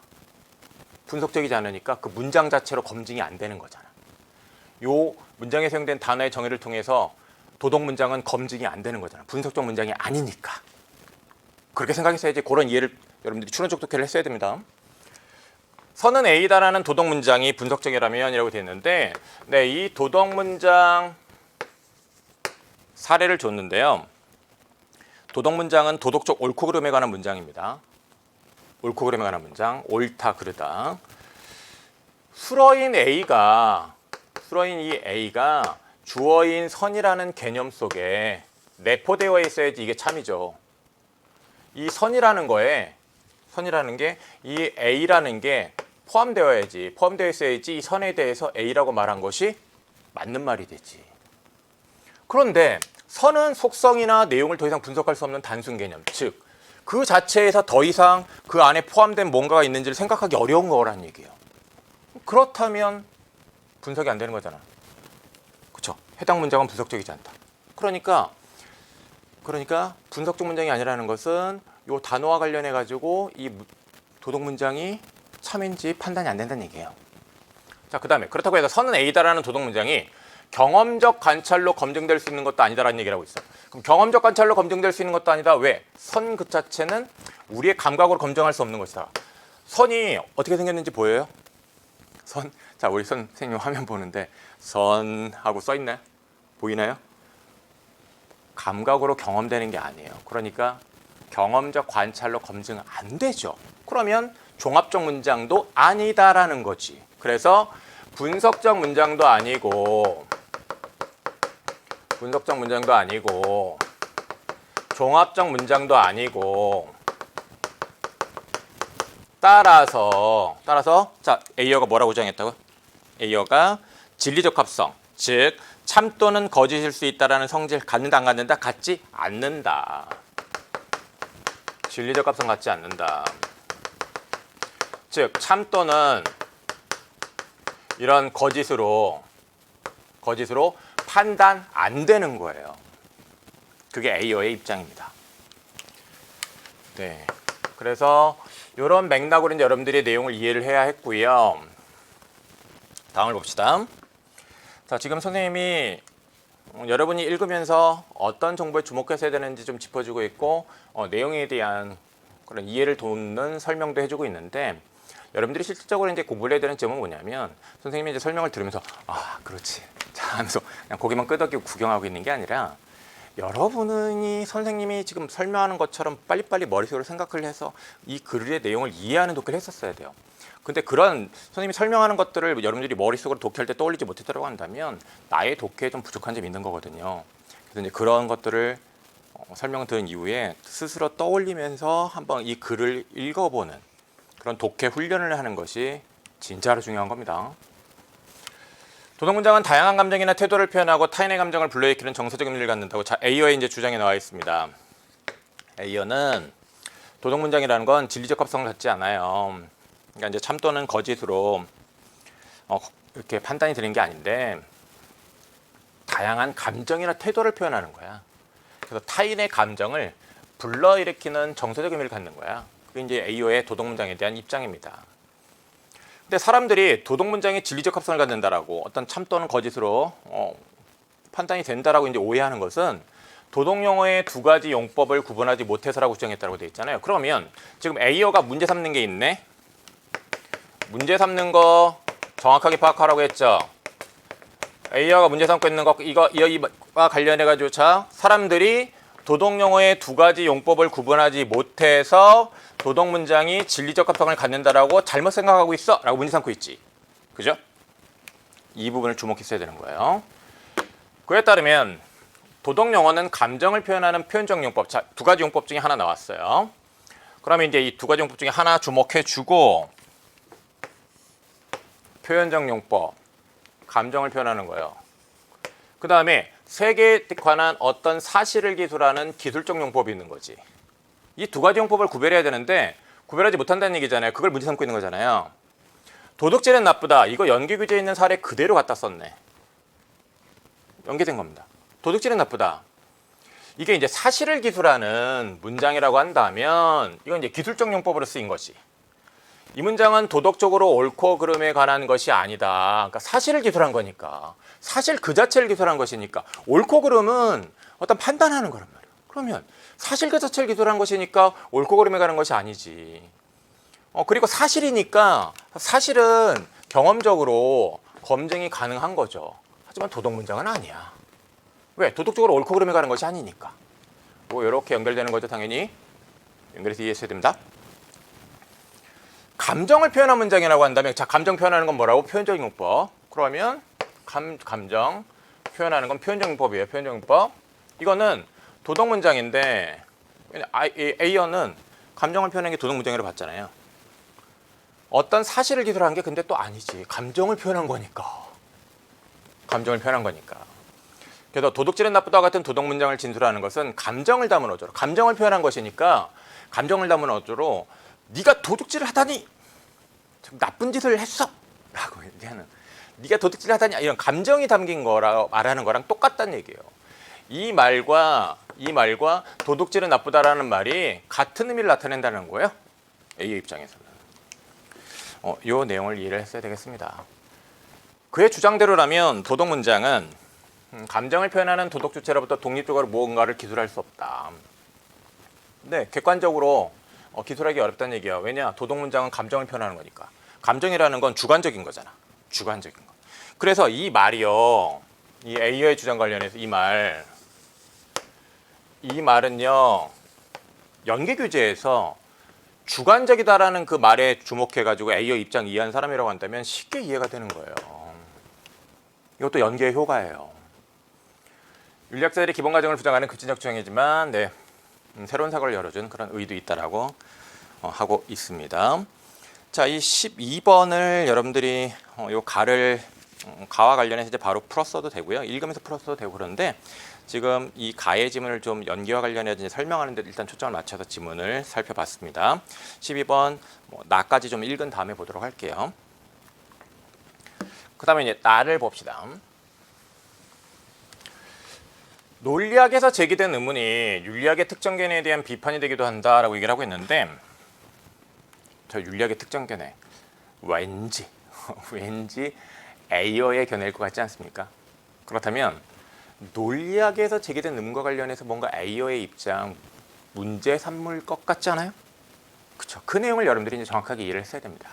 분석적이지 않으니까 그 문장 자체로 검증이 안 되는 거잖아. 요 문장에 사용된 단어의 정의를 통해서 도덕 문장은 검증이 안 되는 거잖아. 분석적 문장이 아니니까. 그렇게 생각했어야지. 그런 이해를 여러분들이 추론적 독해를 했어야 됩니다. 선은 A다라는 도덕 문장이 분석적이라면 이라고 되어 있는데, 네, 이 도덕 문장 사례를 줬는데요. 도덕 문장은 도덕적 옳고 그름에 관한 문장입니다. 옳고 그름에 관한 문장, 옳다 그르다. 수러인 이 A가 주어인 선이라는 개념 속에 내포되어 있어야지 이게 참이죠. 이 선이라는 게 이 A라는 게 포함되어 있어야지 이 선에 대해서 A라고 말한 것이 맞는 말이 되지. 그런데 선은 속성이나 내용을 더 이상 분석할 수 없는 단순 개념, 즉 그 자체에서 더 이상 그 안에 포함된 뭔가가 있는지를 생각하기 어려운 거라는 얘기예요. 그렇다면 분석이 안 되는 거잖아. 그렇죠? 해당 문장은 분석적이지 않다. 그러니까 분석적 문장이 아니라는 것은 이 단어와 관련해 가지고 이 도덕 문장이 참인지 판단이 안 된다는 얘기예요. 자, 그다음에 그렇다고 해서 선은 A다라는 도덕 문장이 경험적 관찰로 검증될 수 있는 것도 아니다라는 얘기를 하고 있어요. 그럼 경험적 관찰로 검증될 수 있는 것도 아니다. 왜? 선 그 자체는 우리의 감각으로 검증할 수 없는 것이다. 선이 어떻게 생겼는지 보여요? 선. 자, 우리 선생님 화면 보는데 선하고 써 있나요? 보이나요? 감각으로 경험되는 게 아니에요. 그러니까 경험적 관찰로 검증은 안 되죠. 그러면 종합적 문장도 아니다라는 거지. 그래서 분석적 문장도 아니고 종합적 문장도 아니고 따라서 자, A어가 뭐라고 주장했다고? A어가 진리적 합성, 즉 참 또는 거짓일 수 있다라는 성질 갖는다 안 갖는다? 갖지 않는다. 진리적 합성 갖지 않는다. 즉 참 또는 이런 거짓으로 판단 안 되는 거예요. 그게 A어의 입장입니다. 네. 그래서 이런 맥락으로 이제 여러분들이 내용을 이해를 해야 했고요. 다음을 봅시다. 자, 지금 선생님이 여러분이 읽으면서 어떤 정보에 주목해서 해야 되는지 좀 짚어주고 있고, 내용에 대한 그런 이해를 돕는 설명도 해주고 있는데, 여러분들이 실질적으로 이제 공부를 해야 되는 점은 뭐냐면, 선생님이 이제 설명을 들으면서 그렇지 자 하면서 그냥 고개만 끄덕이고 구경하고 있는 게 아니라, 여러분이 선생님이 지금 설명하는 것처럼 빨리빨리 머릿속으로 생각을 해서 이 글의 내용을 이해하는 독해를 했었어야 돼요. 근데 그런 선생님이 설명하는 것들을 여러분들이 머릿속으로 독해할 때 떠올리지 못했다고 한다면 나의 독해에 좀 부족한 점이 있는 거거든요. 그래서 이제 그런 것들을 설명 들은 이후에 스스로 떠올리면서 한번 이 글을 읽어보는 그런 독해 훈련을 하는 것이 진짜로 중요한 겁니다. 도덕 문장은 다양한 감정이나 태도를 표현하고 타인의 감정을 불러일으키는 정서적 의미를 갖는다고. 자, A어의 이제 주장에 나와 있습니다. A어는 도덕 문장이라는 건 진리적 합성을 갖지 않아요. 그러니까 이제 참 또는 거짓으로 이렇게 판단이 되는 게 아닌데, 다양한 감정이나 태도를 표현하는 거야. 그래서 타인의 감정을 불러일으키는 정서적 의미를 갖는 거야. 그게 이제 A어의 도덕 문장에 대한 입장입니다. 근데 사람들이 도덕 문장이 진리적 합성을 갖는다라고, 어떤 참 또는 거짓으로 판단이 된다라고 이제 오해하는 것은 도덕 용어의 두 가지 용법을 구분하지 못해서라고 주장했다고 되어 있잖아요. 그러면 지금 A어가 문제 삼는 게 있네. 문제 삼는 거 정확하게 파악하라고 했죠. A어가 문제 삼고 있는 거 이와 관련해 가지고, 자, 사람들이 도덕 용어의 두 가지 용법을 구분하지 못해서 도덕 문장이 진리적 합성을 갖는다라고 잘못 생각하고 있어 라고 문제 삼고 있지. 그죠? 이 부분을 주목했어야 되는 거예요. 그에 따르면 도덕 용어는 감정을 표현하는 표현적 용법. 자, 두 가지 용법 중에 하나 나왔어요. 그러면 이제 이 두 가지 용법 중에 하나 주목해주고 표현적 용법, 감정을 표현하는 거예요. 그 다음에 세계에 관한 어떤 사실을 기술하는 기술적 용법이 있는 거지. 이 두 가지 용법을 구별해야 되는데 구별하지 못한다는 얘기잖아요. 그걸 문제 삼고 있는 거잖아요. 도덕질은 나쁘다. 이거 연계 규제에 있는 사례 그대로 갖다 썼네. 연계된 겁니다. 도덕질은 나쁘다. 이게 이제 사실을 기술하는 문장이라고 한다면 이건 이제 기술적 용법으로 쓰인 거지. 이 문장은 도덕적으로 옳고 그름에 관한 것이 아니다. 그러니까 사실을 기술한 거니까. 사실 그 자체를 기술한 것이니까. 옳고 그름은 어떤 판단하는 거란 말이야. 그러면 사실 그 자체를 기술한 것이니까 옳고 그름에 관한 것이 아니지. 그리고 사실이니까 사실은 경험적으로 검증이 가능한 거죠. 하지만 도덕 문장은 아니야. 왜? 도덕적으로 옳고 그름에 가는 것이 아니니까. 뭐 이렇게 연결되는 거죠. 당연히 연결해서 이해했어야 됩니다. 감정을 표현한 문장이라고 한다면, 자, 감정 표현하는 건 뭐라고? 표현적 용법. 그러면 감정 표현하는 건 표현적 용법이에요. 표현적 용법. 이거는 도덕 문장인데 A어는 감정을 표현하는 게 도덕 문장이라고 봤잖아요. 어떤 사실을 기술한 게 근데 또 아니지. 감정을 표현한 거니까. 감정을 표현한 거니까. 그래서 도덕질은 나쁘다와 같은 도덕 문장을 진술하는 것은 감정을 담은 어조로, 감정을 표현한 것이니까 감정을 담은 어조로 네가 도둑질을 하다니 나쁜 짓을 했어 라고 얘기하는, 네가 도둑질을 하다니 이런 감정이 담긴 거라고 말하는 거랑 똑같다는 얘기예요. 이 말과 도둑질은 나쁘다라는 말이 같은 의미를 나타낸다는 거예요. A의 입장에서는. 이 내용을 이해를 했어야 되겠습니다. 그의 주장대로라면 도덕 문장은 감정을 표현하는 도덕 주체로부터 독립적으로 무언가를 기술할 수 없다. 근데 객관적으로 기술하기 어렵다는 얘기야. 왜냐? 도덕 문장은 감정을 표현하는 거니까. 감정이라는 건 주관적인 거잖아. 주관적인 거. 그래서 이 말이요, 이 A의 주장 관련해서 이 말은요, 연계 규제에서 주관적이다라는 그 말에 주목해가지고 A의 입장 이해한 사람이라고 한다면 쉽게 이해가 되는 거예요. 이것도 연계의 효과예요. 윤리학자들이 기본 가정을 부정하는 급진적 주장이지만, 새로운 사고를 열어준 그런 의도 있다라고 하고 있습니다. 자, 이 12번을 여러분들이 요 가와 관련해서 이제 바로 풀었어도 되고요. 읽으면서 풀었어도 되고 그런데 지금 이 가의 지문을 좀 연기와 관련해서 설명하는 데 일단 초점을 맞춰서 지문을 살펴봤습니다. 12번 나까지 좀 읽은 다음에 보도록 할게요. 그 다음에 이제 나를 봅시다. 논리학에서 제기된 의문이 윤리학의 특정 견해에 대한 비판이 되기도 한다라고 얘기를 하고 있는데, 저 윤리학의 특정 견해 왠지 A어의 견해일 것 같지 않습니까? 그렇다면 논리학에서 제기된 의문과 관련해서 뭔가 A어의 입장 문제 삼을 것 같지 않아요? 그렇죠. 그 내용을 여러분들이 이제 정확하게 이해를 했어야 됩니다.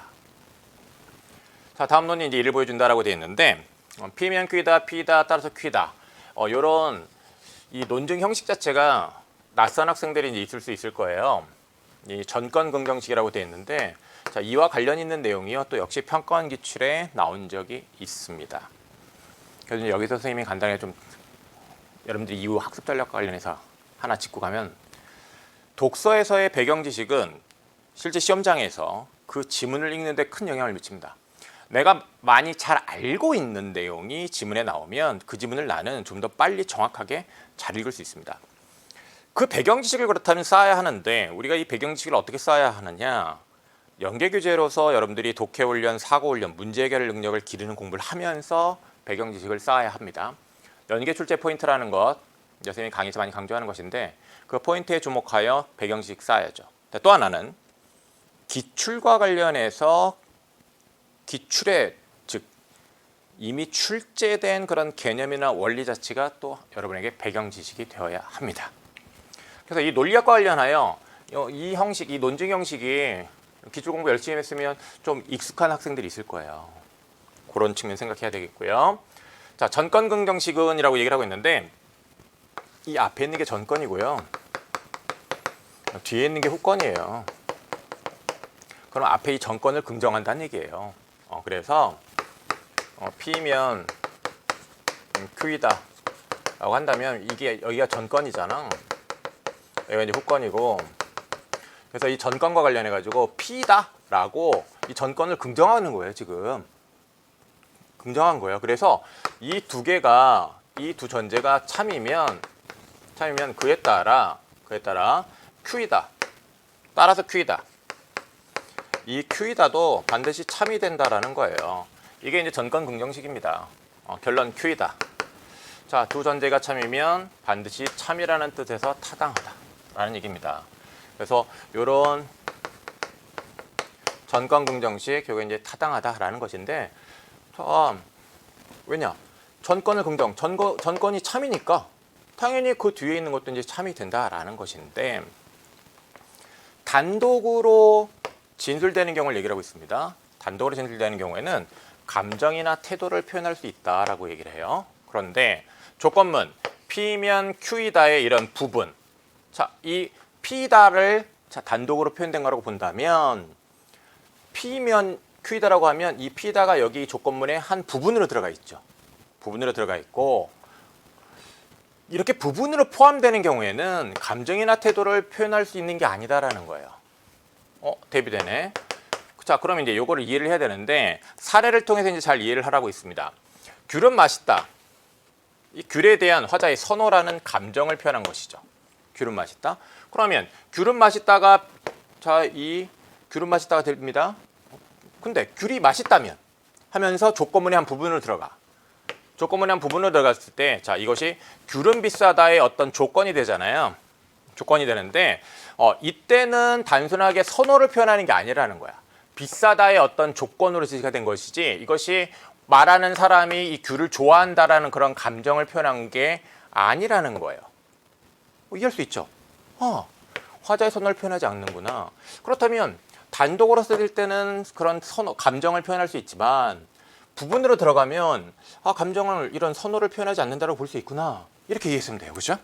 자, 다음 논이 이제 이를 보여준다라고 되어 있는데, P면 Q이다, P다, 따라서 Q다. 요런 이 논증 형식 자체가 낯선 학생들이 이제 있을 수 있을 거예요. 이 전권 긍정식이라고 되어 있는데, 자, 이와 관련 있는 내용이요, 또 역시 평가원 기출에 나온 적이 있습니다. 그래서 여기서 선생님이 간단하게 좀 여러분들이 이후 학습 전략과 관련해서 하나 짚고 가면, 독서에서의 배경 지식은 실제 시험장에서 그 지문을 읽는 데 큰 영향을 미칩니다. 내가 많이 잘 알고 있는 내용이 지문에 나오면 그 지문을 나는 좀 더 빨리 정확하게 잘 읽을 수 있습니다. 그 배경 지식을 그렇다면 쌓아야 하는데, 우리가 이 배경 지식을 어떻게 쌓아야 하느냐? 연계 규제로서 여러분들이 독해 훈련, 사고 훈련, 문제 해결 능력을 기르는 공부를 하면서 배경 지식을 쌓아야 합니다. 연계 출제 포인트라는 것, 선생님이 강의에서 많이 강조하는 것인데, 그 포인트에 주목하여 배경 지식 쌓아야죠. 또 하나는 기출과 관련해서 기출에, 즉 이미 출제된 그런 개념이나 원리 자체가 또 여러분에게 배경 지식이 되어야 합니다. 그래서 이 논리학과 관련하여 이 형식, 이 논증 형식이 기출 공부 열심히 했으면 좀 익숙한 학생들이 있을 거예요. 그런 측면 생각해야 되겠고요. 자, 전권 긍정식은이라고 얘기를 하고 있는데, 이 앞에 있는 게 전권이고요, 뒤에 있는 게 후권이에요. 그럼 앞에 이 전건을 긍정한다는 얘기예요. 그래서 P면 Q이다 라고 한다면 이게 여기가 전건이잖아. 여기가 이제 후건이고, 그래서 이 전건과 관련해 가지고 P다 라고 이 전건을 긍정하는 거예요. 지금 긍정한 거예요. 그래서 이 두 개가, 이 두 전제가 참이면 그에 따라 Q이다, 따라서 Q이다, 이 Q이다도 반드시 참이 된다라는 거예요. 이게 이제 전건 긍정식입니다. 결론 Q이다. 자, 두 전제가 참이면 반드시 참이라는 뜻에서 타당하다라는 얘기입니다. 그래서 이런 전건 긍정식, 이게 이제 타당하다라는 것인데, 왜냐? 전건을 전건이 참이니까 당연히 그 뒤에 있는 것도 이제 참이 된다라는 것인데, 단독으로 진술되는 경우를 얘기를 하고 있습니다. 단독으로 진술되는 경우에는 감정이나 태도를 표현할 수 있다라고 얘기를 해요. 그런데 조건문 P면 Q이다의 이런 부분, 자, 이 P다를 단독으로 표현된 거라고 본다면, P면 Q이다라고 하면 이 P다가 여기 조건문의 한 부분으로 들어가 있죠. 부분으로 들어가 있고, 이렇게 부분으로 포함되는 경우에는 감정이나 태도를 표현할 수 있는 게 아니다라는 거예요. 대비되네. 자, 그럼 이제 요거를 이해를 해야 되는데, 사례를 통해서 이제 잘 이해를 하라고 있습니다. 귤은 맛있다. 이 귤에 대한 화자의 선호라는 감정을 표현한 것이죠. 귤은 맛있다. 그러면 귤은 맛있다가, 자, 이 귤은 맛있다가 됩니다. 근데 귤이 맛있다면 하면서 조건문의 한 부분으로 들어가. 조건문의 한 부분으로 들어갔을 때, 자, 이것이 귤은 비싸다의 어떤 조건이 되잖아요. 조건이 되는데, 이때는 단순하게 선호를 표현하는 게 아니라는 거야. 비싸다의 어떤 조건으로 제시가 된 것이지, 이것이 말하는 사람이 이 귤을 좋아한다라는 그런 감정을 표현한 게 아니라는 거예요. 이해할 수 있죠? 화자의 선호를 표현하지 않는구나. 그렇다면 단독으로 쓸 때는 그런 선호, 감정을 표현할 수 있지만, 부분으로 들어가면 감정을, 이런 선호를 표현하지 않는다고 볼 수 있구나. 이렇게 이해했으면 돼요. 그렇죠?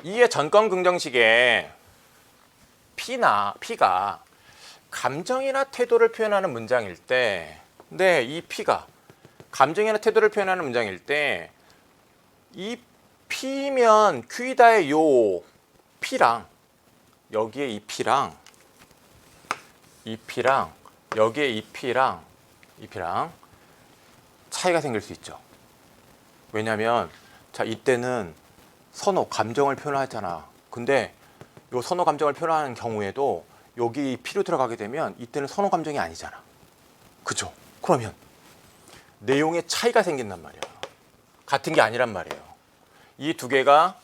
이에 전건 긍정식에 P가 감정이나 태도를 표현하는 문장일 때, 이 P가 감정이나 태도를 표현하는 문장일 때, 이 P면 Q이다의 요 P랑 여기에 이 P랑 여기에 이 P랑 차이가 생길 수 있죠. 왜냐하면, 자, 이때는 선호, 감정을 표현하잖아. 근데 요 선호, 감정을 표현하는 경우에도 여기 P로 들어가게 되면 이때는 선호, 감정이 아니잖아. 그죠? 그러면 내용에 차이가 생긴단 말이야. 같은 게 아니란 말이에요. 이 두 개가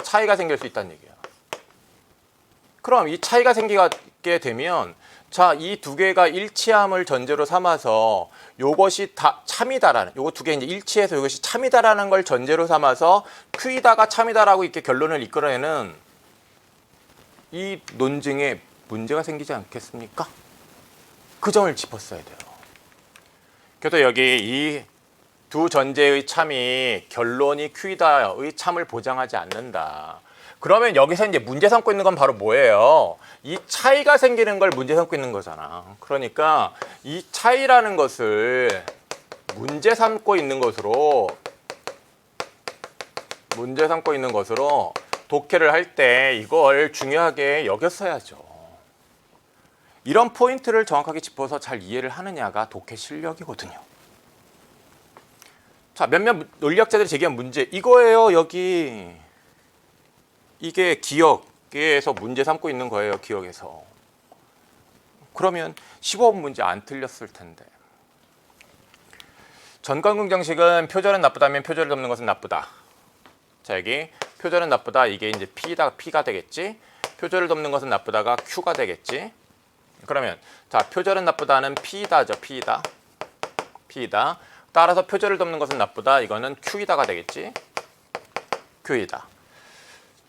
차이가 생길 수 있다는 얘기야. 그럼 이 차이가 생기게 되면, 자, 이 두 개가 일치함을 전제로 삼아서 요것이 다 참이다라는, 요거 두 개 이제 일치해서 이것이 참이다라는 걸 전제로 삼아서 Q이다가 참이다라고 이렇게 결론을 이끌어내는 이 논증에 문제가 생기지 않겠습니까? 그 점을 짚었어야 돼요. 그래서 여기 이 두 전제의 참이 결론이 Q이다의 참을 보장하지 않는다. 그러면 여기서 이제 문제 삼고 있는 건 바로 뭐예요? 이 차이가 생기는 걸 문제 삼고 있는 거잖아. 그러니까 이 차이라는 것을 문제 삼고 있는 것으로 독해를 할 때 이걸 중요하게 여겼어야죠. 이런 포인트를 정확하게 짚어서 잘 이해를 하느냐가 독해 실력이거든요. 자, 몇몇 논리학자들이 제기한 문제 이거예요. 여기 이게 기억에서 문제 삼고 있는 거예요. 기억에서. 그러면 15번 문제 안 틀렸을 텐데. 전건 긍정식은 표절은 나쁘다면 표절을 덮는 것은 나쁘다. 자, 여기 표절은 나쁘다. 이게 이제 P가 되겠지. 표절을 덮는 것은 나쁘다가 Q가 되겠지. 그러면 자, 표절은 나쁘다는 P다죠. P이다. 따라서 표절을 덮는 것은 나쁘다. 이거는 Q이다가 되겠지. Q이다.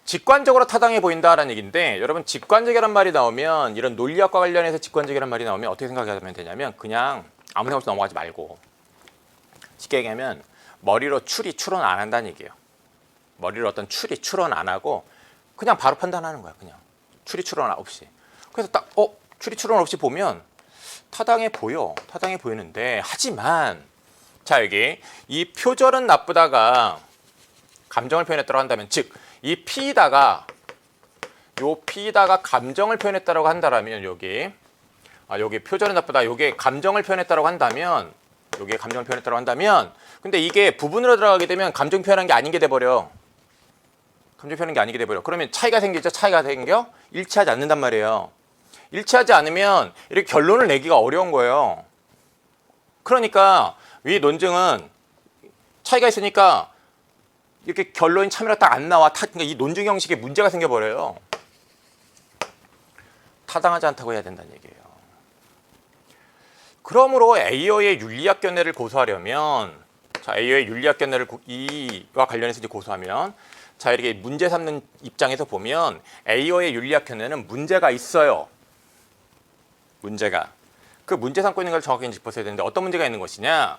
직관적으로 타당해 보인다라는 얘기인데, 여러분 직관적이란 말이 나오면, 이런 논리학과 관련해서 직관적이란 말이 나오면 어떻게 생각하면 되냐면, 그냥 아무 생각 없이 넘어가지 말고, 쉽게 얘기하면 머리로 추론 안 한다는 얘기예요. 머리로 어떤 추론 안 하고 그냥 바로 판단하는 거야. 그냥 추론 없이. 그래서 딱 추리 추론 없이 보면 타당해 보이는데, 하지만 자, 여기 이 표절은 나쁘다가 감정을 표현했다고 한다면, 즉 이 P다가 감정을 표현했다고 한다면, 여기 표절은 나쁘다, 요게 감정을 표현했다고 한다면, 근데 이게 부분으로 들어가게 되면 감정 표현한 게 아닌 게 돼버려. 그러면 차이가 생기죠. 일치하지 않는단 말이에요. 일치하지 않으면 이렇게 결론을 내기가 어려운 거예요. 그러니까 이 논증은 차이가 있으니까 이렇게 결론이 참이라 딱 안 나와. 그러니까 이 논증 형식에 문제가 생겨버려요. 타당하지 않다고 해야 된다는 얘기예요. 그러므로 A어의 윤리학 견해를 고소하려면, 자, A어의 윤리학 견해를 이와 관련해서 이제 고소하면, 자, 이렇게 문제 삼는 입장에서 보면 A어의 윤리학 견해는 문제가 있어요. 그 문제 삼고 있는 걸 정확히 짚어서야 되는데, 어떤 문제가 있는 것이냐?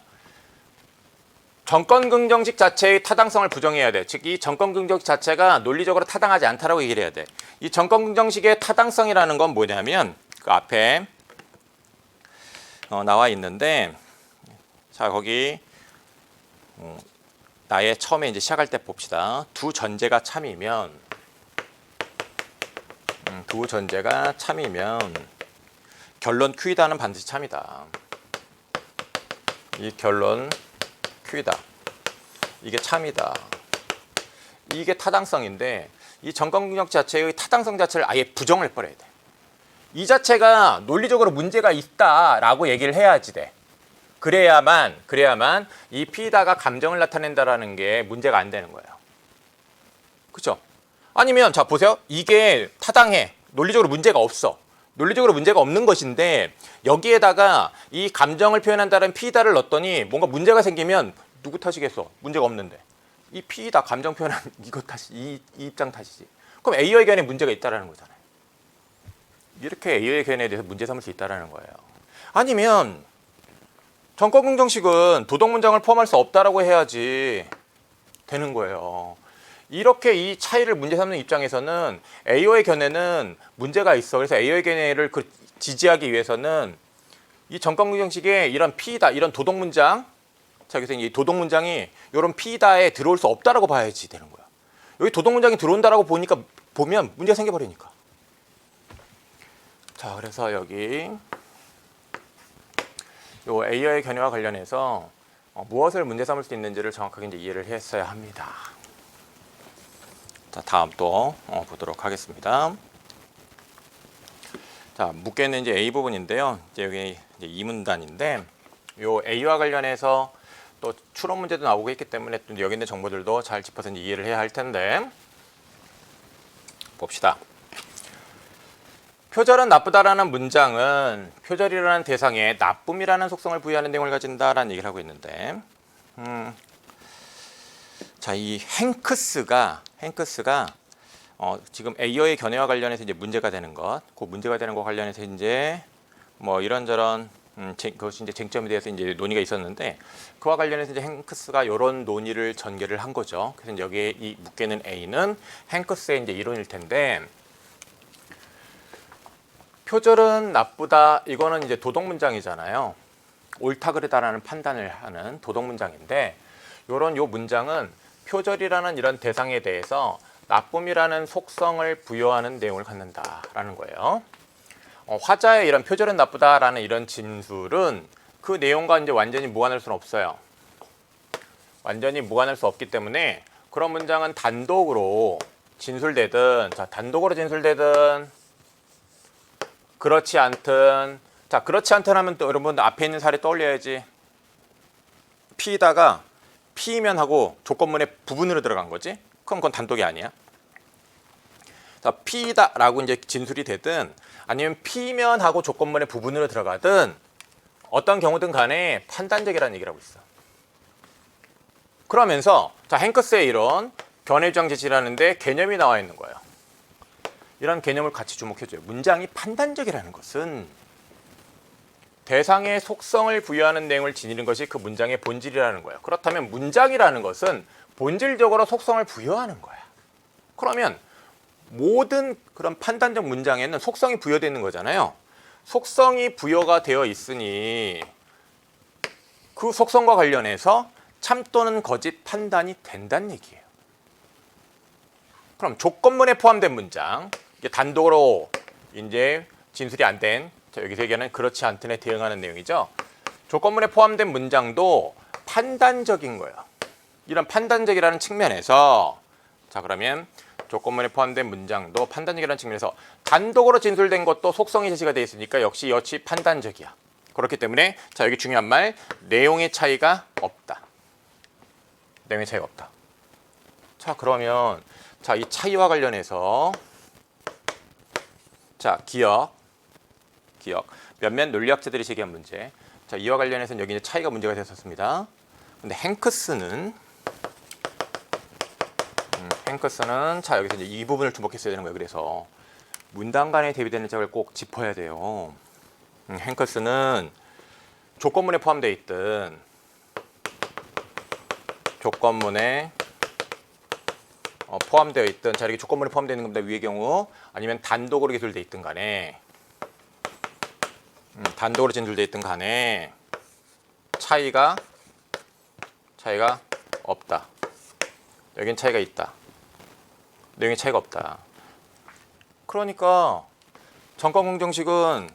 정권 긍정식 자체의 타당성을 부정해야 돼. 즉, 이 정권 긍정식 자체가 논리적으로 타당하지 않다라고 얘기를 해야 돼. 이 정권 긍정식의 타당성이라는 건 뭐냐면, 그 앞에 나와 있는데, 자, 거기 나의 처음에 이제 시작할 때 봅시다. 두 전제가 참이면, 결론 Q이다는 반드시 참이다. 이 결론 Q이다. 이게 참이다. 이게 타당성인데, 이 정권 긍정식 자체의 타당성 자체를 아예 부정을 해버려야 돼. 이 자체가 논리적으로 문제가 있다라고 얘기를 해야지 돼. 그래야만 이 P다가 감정을 나타낸다라는 게 문제가 안 되는 거예요. 그렇죠? 아니면 자, 보세요. 이게 타당해. 논리적으로 문제가 없어. 논리적으로 문제가 없는 것인데, 여기에다가 이 감정을 표현한다는 P다를 넣었더니 뭔가 문제가 생기면 누구 탓이겠어? 문제가 없는데. 이 P다 감정 표현한 이거 탓이, 이 입장 탓이지. 그럼 A의 견해에 문제가 있다라는 거잖아요. 이렇게 A의 견해에 대해서 문제 삼을 수 있다라는 거예요. 아니면 정권 긍정식은 도덕 문장을 포함할 수 없다라고 해야지 되는 거예요. 이렇게 이 차이를 문제 삼는 입장에서는 A의 견해는 문제가 있어. 그래서 A의 견해를 지지하기 위해서는 이 정권 긍정식에 이런 P다, 이런 도덕 문장, 자, 그래서 이 도덕 문장이 이런 P다에 들어올 수 없다라고 봐야지 되는 거야. 여기 도덕 문장이 들어온다라고 보면 문제가 생겨버리니까. 자, 그래서 여기 요 A의 견해와 관련해서 무엇을 문제 삼을 수 있는지를 정확하게 이제 이해를 했어야 합니다. 자, 다음 또 보도록 하겠습니다. 자, 묻게는 이제 A 부분인데요. 이제 여기 이제 2문단인데, 요 A와 관련해서 또 추론 문제도 나오고 있기 때문에 또 여기 있는 정보들도 잘 짚어서 이제 이해를 해야 할 텐데, 봅시다. 표절은 나쁘다라는 문장은 표절이라는 대상에 나쁨이라는 속성을 부여하는 내용을 가진다라는 얘기를 하고 있는데, 자, 이 행크스가 지금 A어의 견해와 관련해서 이제 문제가 되는 것, 그 문제가 되는 것 관련해서 이제 뭐 이런저런 그것이 이제 쟁점에 대해서 이제 논의가 있었는데, 그와 관련해서 이제 행크스가 이런 논의를 전개를 한 거죠. 그래서 여기에 이 묻게는 A는 행크스의 이제 이론일 텐데, 표절은 나쁘다, 이거는 이제 도덕 문장이잖아요. 옳다 그르다라는 판단을 하는 도덕 문장인데, 요 문장은 표절이라는 이런 대상에 대해서 나쁨이라는 속성을 부여하는 내용을 갖는다라는 거예요. 화자의 이런 표절은 나쁘다라는 이런 진술은 그 내용과 이제 완전히 무관할 수는 없어요. 완전히 무관할 수 없기 때문에 그런 문장은 단독으로 진술되든, 자, 단독으로 진술되든 그렇지 않든, 자, 그렇지 않든 하면 또 여러분 앞에 있는 사례 떠올려야지. P다가 P면 하고 조건문의 부분으로 들어간 거지. 그럼 그건 단독이 아니야. 자, P다라고 이제 진술이 되든 아니면 P면 하고 조건문의 부분으로 들어가든 어떤 경우든 간에 판단적이라는 얘기를 하고 있어. 그러면서 자, 행크스의 이론 견해 주장 제시라는데 개념이 나와 있는 거예요. 이런 개념을 같이 주목해줘요. 문장이 판단적이라는 것은 대상의 속성을 부여하는 내용을 지니는 것이 그 문장의 본질이라는 거예요. 그렇다면 문장이라는 것은 본질적으로 속성을 부여하는 거야. 그러면 모든 그런 판단적 문장에는 속성이 부여되어 있는 거잖아요. 속성이 부여가 되어 있으니 그 속성과 관련해서 참 또는 거짓 판단이 된다는 얘기예요. 그럼 조건문에 포함된 문장, 이게 단독으로 이제 진술이 안 된, 여기서 얘기하는 그렇지 않든에 대응하는 내용이죠. 조건문에 포함된 문장도 판단적인 거예요. 이런 판단적이라는 측면에서, 자 그러면 조건문에 포함된 문장도 판단적이라는 측면에서 단독으로 진술된 것도 속성이 제시가 되어 있으니까 역시 판단적이야. 그렇기 때문에 자 여기 중요한 말, 내용의 차이가 없다. 내용의 차이가 없다. 자 그러면 자 이 차이와 관련해서 자 기억 몇몇 논리학자들이 제기한 문제. 자 이와 관련해서는 여기 이제 차이가 문제가 됐었습니다. 근데 행크스는 자 여기서 이제 이 부분을 주목했어야 되는 거예요. 그래서 문단 간에 대비되는 짝을 꼭 짚어야 돼요. 행크스는 조건문에 포함되어 있든 조건문에 포함되어 있든, 자 이렇게 조건문에 포함되어 있는 겁니다. 위의 경우 아니면 단독으로 기술되어 있든 간에 단독으로 진술되어 있든 간에 차이가 없다. 여긴 차이가 있다. 내용의 차이가 없다. 그러니까 전과공정식은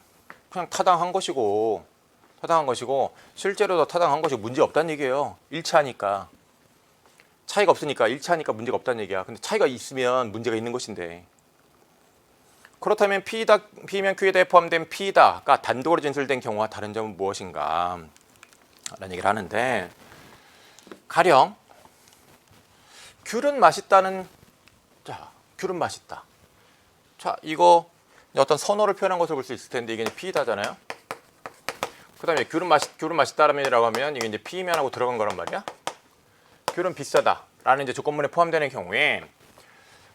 그냥 타당한 것이고 실제로 더 타당한 것이고 문제 없다는 얘기예요. 일치하니까. 차이가 없으니까 일치하니까 문제가 없다는 얘기야. 근데 차이가 있으면 문제가 있는 것인데. 그렇다면 P면 Q에 대해 포함된 P다가 단독으로 진술된 경우와 다른 점은 무엇인가? 라는 얘기를 하는데, 가령 귤은 맛있다는, 자 귤은 맛있다. 자 이거 어떤 선호를 표현한 것을 볼 수 있을 텐데 이게 이제 P다잖아요. 그다음에 귤은 맛있다라고 하면 이게 이제 P면하고 들어간 거란 말이야. 귤은 비싸다라는 이제 조건문에 포함되는 경우에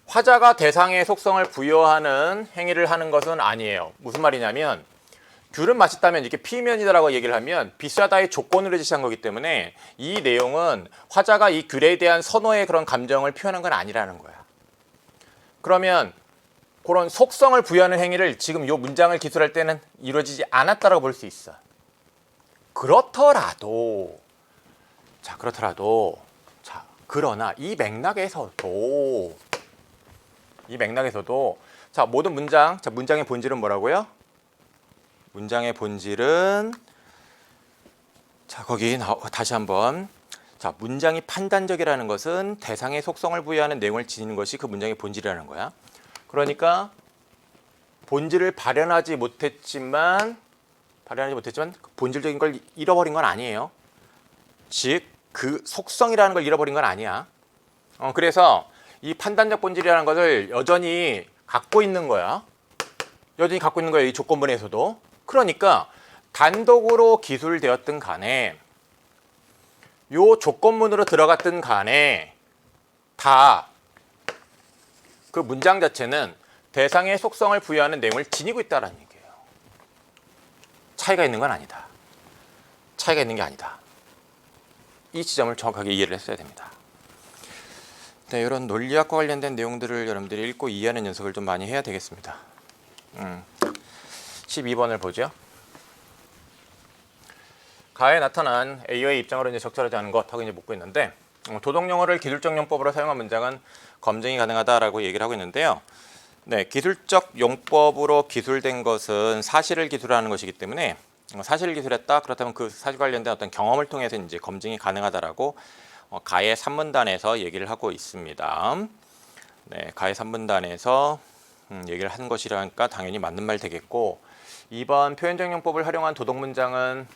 화자가 대상의 속성을 부여하는 행위를 하는 것은 아니에요. 무슨 말이냐면 귤은 맛있다면 이렇게 P면이다라고 얘기를 하면 비싸다의 조건으로 제시한 거기 때문에 이 내용은 화자가 이 귤에 대한 선호의 그런 감정을 표현한 건 아니라는 거야. 그러면 그런 속성을 부여하는 행위를 지금 이 문장을 기술할 때는 이루어지지 않았다라고 볼 수 있어. 그렇더라도 그러나 이 맥락에서도 자 모든 문장, 자 문장의 본질은 뭐라고요? 문장의 본질은 자 거기 다시 한번, 자 문장이 판단적이라는 것은 대상의 속성을 부여하는 내용을 지니는 것이 그 문장의 본질이라는 거야. 그러니까 본질을 발현하지 못했지만 본질적인 걸 잃어버린 건 아니에요. 즉 그 속성이라는 걸 잃어버린 건 아니야. 그래서 이 판단적 본질이라는 것을 여전히 갖고 있는 거야. 이 조건문에서도. 그러니까 단독으로 기술되었든 간에 요 조건문으로 들어갔든 간에 다 그 문장 자체는 대상의 속성을 부여하는 내용을 지니고 있다는 얘기예요. 차이가 있는 건 아니다. 차이가 있는 게 아니다. 이 지점을 정확하게 이해를 했어야 됩니다. 네, 이런 논리학과 관련된 내용들을 여러분들이 읽고 이해하는 연습을 좀 많이 해야 되겠습니다. 12번을 보죠. 가에 나타난 A의 입장으로 이제 적절하지 않은 것 하고 이제 묻고 있는데, 도덕용어를 기술적 용법으로 사용한 문장은 검증이 가능하다라고 얘기를 하고 있는데요. 네, 기술적 용법으로 기술된 것은 사실을 기술하는 것이기 때문에 사실을 기술했다. 그렇다면 그 사실 관련된 어떤 경험을 통해서 이제 검증이 가능하다라고 가의 3문단에서 얘기를 하고 있습니다. 네, 가의 3문단에서 얘기를 한 것이라니까 당연히 맞는 말 되겠고, 2번 표현적 용법을 활용한 도덕 문장은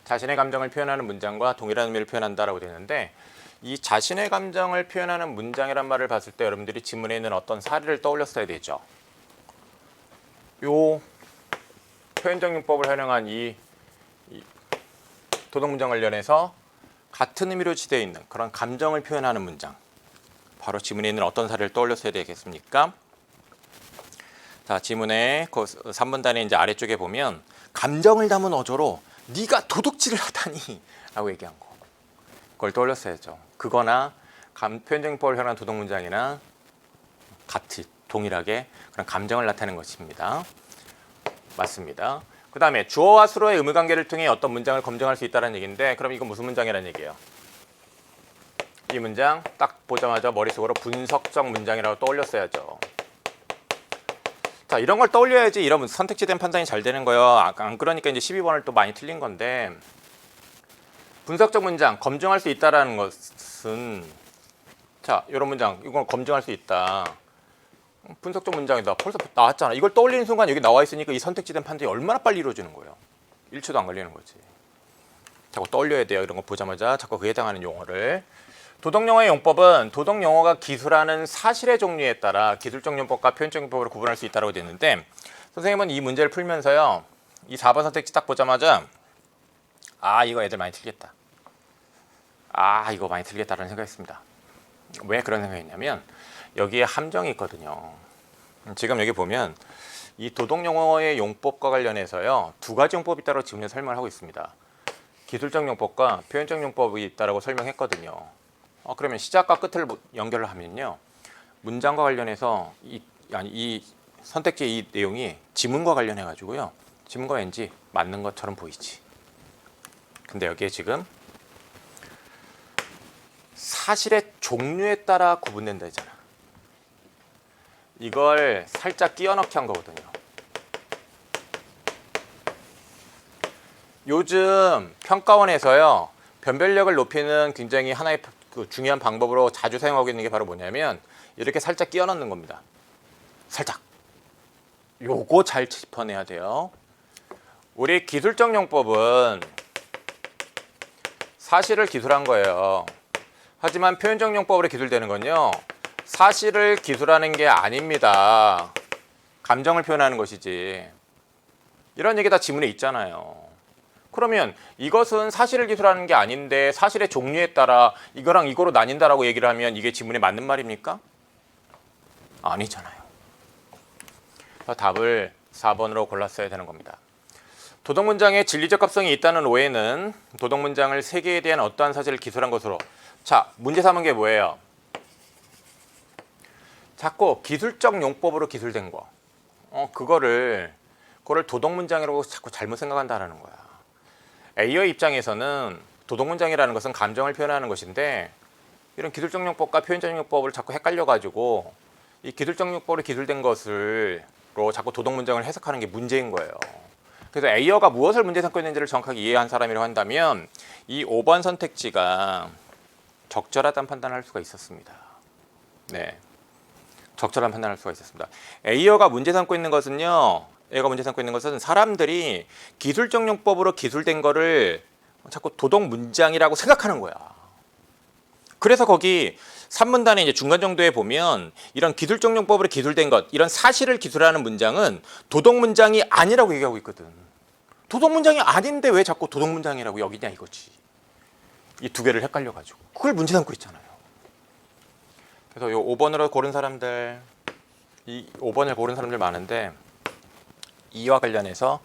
자신의 감정을 표현하는 문장과 동일한 의미를 표현한다라고 되는데, 이 자신의 감정을 표현하는 문장이란 말을 봤을 때 여러분들이 지문에 있는 어떤 사례를 떠올렸어야 되죠. 요 표현적 용법을 활용한 이 도덕 문장 관련해서 같은 의미로 지대해 있는 그런 감정을 표현하는 문장, 바로 지문에 있는 어떤 사례를 떠올렸어야 되겠습니까? 자, 지문의 그 3문단의 이제 아래쪽에 보면 감정을 담은 어조로 네가 도둑질을 하다니 라고 얘기한 거, 그걸 떠올렸어야죠. 그거나 표현적 용법을 활용한 도덕 문장이나 동일하게 그런 감정을 나타내는 것입니다. 맞습니다. 그 다음에 주어와 수로의 의무관계를 통해 어떤 문장을 검증할 수 있다는 얘기인데, 그럼 이건 무슨 문장이라는 얘기예요? 이 문장 딱 보자마자 머릿속으로 분석적 문장이라고 떠올렸어야죠. 자, 이런 걸 떠올려야지 이런 선택지된 판단이 잘 되는 거예요. 안 그러니까 이제 12번을 또 많이 틀린 건데, 분석적 문장 검증할 수 있다라는 것은, 자, 이런 문장 이건 검증할 수 있다. 분석적 문장이다. 벌써 나왔잖아. 이걸 떠올리는 순간 여기 나와 있으니까 이 선택지된 판단이 얼마나 빨리 이루어지는 거예요. 1초도 안 걸리는 거지. 자꾸 떠올려야 돼요. 이런 거 보자마자 자꾸 그에 해당하는 용어를. 도덕용어의 용법은 도덕용어가 기술하는 사실의 종류에 따라 기술적 용법과 표현적 용법으로 구분할 수 있다고 되어 있는데, 선생님은 이 문제를 풀면서요, 이 4번 선택지 딱 보자마자 이거 애들 많이 틀리겠다. 이거 많이 틀리겠다라는 생각했습니다. 왜 그런 생각했냐면 여기에 함정이 있거든요. 지금 여기 보면 이 도덕용어의 용법과 관련해서요, 두 가지 용법이 있다고 지금 설명을 하고 있습니다. 기술적 용법과 표현적 용법이 있다고 설명했거든요. 그러면 시작과 끝을 연결을 하면요, 문장과 관련해서 이 선택지의 이 내용이 지문과 관련해 가지고요, 지문과 왠지 맞는 것처럼 보이지. 근데 여기에 지금 사실의 종류에 따라 구분된다 했잖아. 이걸 살짝 끼워 넣기 한 거거든요. 요즘 평가원에서요, 변별력을 높이는 굉장히 하나의 중요한 방법으로 자주 사용하고 있는 게 바로 뭐냐면 이렇게 살짝 끼워 넣는 겁니다. 살짝. 요거 잘 짚어내야 돼요. 우리 기술적 용법은 사실을 기술한 거예요. 하지만 표현적 용법으로 기술되는 건요, 사실을 기술하는 게 아닙니다. 감정을 표현하는 것이지. 이런 얘기 다 지문에 있잖아요. 그러면 이것은 사실을 기술하는 게 아닌데 사실의 종류에 따라 이거랑 이거로 나뉜다라고 얘기를 하면 이게 지문에 맞는 말입니까? 아니잖아요. 그래서 답을 4번으로 골랐어야 되는 겁니다. 도덕문장에 진리적 합성이 있다는 오해는 도덕문장을 세계에 대한 어떠한 사실을 기술한 것으로. 자, 문제 삼은 게 뭐예요? 자꾸 기술적 용법으로 기술된 거. 그거를 도덕문장이라고 자꾸 잘못 생각한다라는 거야. A의 입장에서는 도덕문장이라는 것은 감정을 표현하는 것인데, 이런 기술적 용법과 표현적 용법을 자꾸 헷갈려가지고 이 기술적 용법으로 기술된 것으로 자꾸 도덕문장을 해석하는 게 문제인 거예요. 그래서 A어가 무엇을 문제 삼고 있는지를 정확하게 이해한 사람이라고 한다면 이 5번 선택지가 적절하다는 판단을 할 수가 있었습니다. 네, 적절한 판단을 할 수가 있었습니다. A어가 문제 삼고 있는 것은요, A가 문제 삼고 있는 것은 사람들이 기술적 용법으로 기술된 거를 자꾸 도덕 문장이라고 생각하는 거야. 그래서 거기 3문단의 이제 중간 정도에 보면 이런 기술적 용법으로 기술된 것, 이런 사실을 기술하는 문장은 도덕 문장이 아니라고 얘기하고 있거든. 도덕 문장이 아닌데 왜 자꾸 도덕 문장이라고 여기냐 이거지. 이 두 개를 헷갈려가지고 그걸 문제 삼고 있잖아요. 그래서 요 5번으로 고른 사람들, 이 5번을 고른 사람들 많은데, 이와 관련해서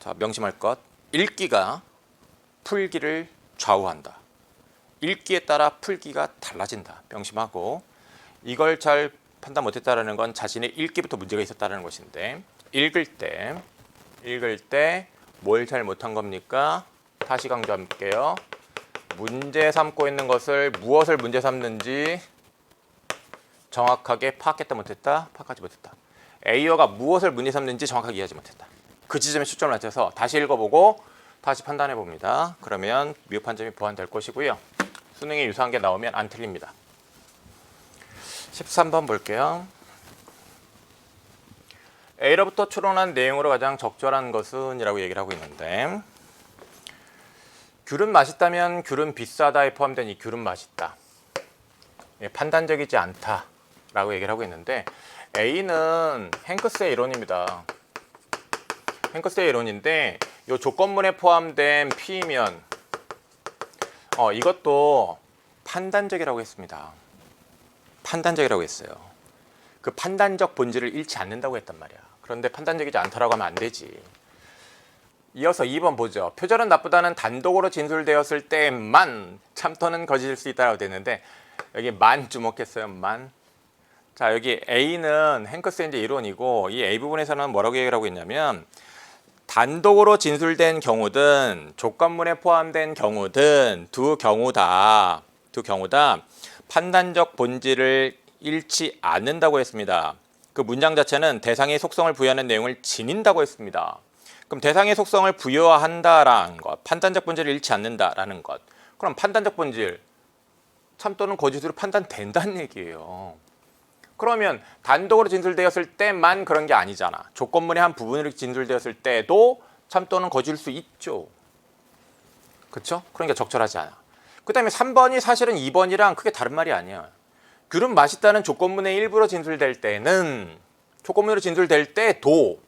자, 명심할 것, 읽기가 풀기를 좌우한다. 읽기에 따라 풀기가 달라진다. 명심하고, 이걸 잘 판단 못했다는 건 자신의 읽기부터 문제가 있었다는 것인데, 읽을 때 뭘 잘 못한 겁니까? 다시 강조할게요. 문제 삼고 있는 것을 무엇을 문제 삼는지 정확하게 파악했다 못했다? 파악하지 못했다. A어가 무엇을 문제 삼는지 정확하게 이해하지 못했다. 그 지점에 초점을 맞춰서 다시 읽어보고 다시 판단해 봅니다. 그러면 미흡한 점이 보완될 것이고요. 수능에 유사한 게 나오면 안 틀립니다. 13번 볼게요. A로부터 추론한 내용으로 가장 적절한 것은 이라고 얘기를 하고 있는데, 귤은 맛있다면 귤은 비싸다에 포함된 이 귤은 맛있다, 판단적이지 않다라고 얘기를 하고 있는데, A는 행크스의 이론입니다. 행크스의 이론인데 이 조건문에 포함된 P면 이것도 판단적이라고 했습니다. 판단적이라고 했어요. 그 판단적 본질을 잃지 않는다고 했단 말이야. 그런데 판단적이지 않다라고 하면 안 되지. 이어서 2번 보죠. 표절은 나쁘다는 단독으로 진술되었을 때만 참터는 거짓일 수 있다고 되는데, 여기 만 주목했어요. 만. 자, 여기 A는 행크스의 이제 이론이고 이 A 부분에서는 뭐라고 얘기를 하고 있냐면 단독으로 진술된 경우든 조건문에 포함된 경우든 두 경우 다 판단적 본질을 잃지 않는다고 했습니다. 그 문장 자체는 대상의 속성을 부여하는 내용을 지닌다고 했습니다. 그럼 대상의 속성을 부여한다라는 것, 판단적 본질을 잃지 않는다라는 것. 그럼 판단적 본질, 참 또는 거짓으로 판단된다는 얘기예요. 그러면 단독으로 진술되었을 때만 그런 게 아니잖아. 조건문의 한 부분으로 진술되었을 때도 참 또는 거짓일 수 있죠. 그렇죠? 그러니까 적절하지 않아. 그 다음에 3번이 사실은 2번이랑 크게 다른 말이 아니야. 귤은 맛있다는 조건문의 일부로 진술될 때는 조건문으로 진술될 때도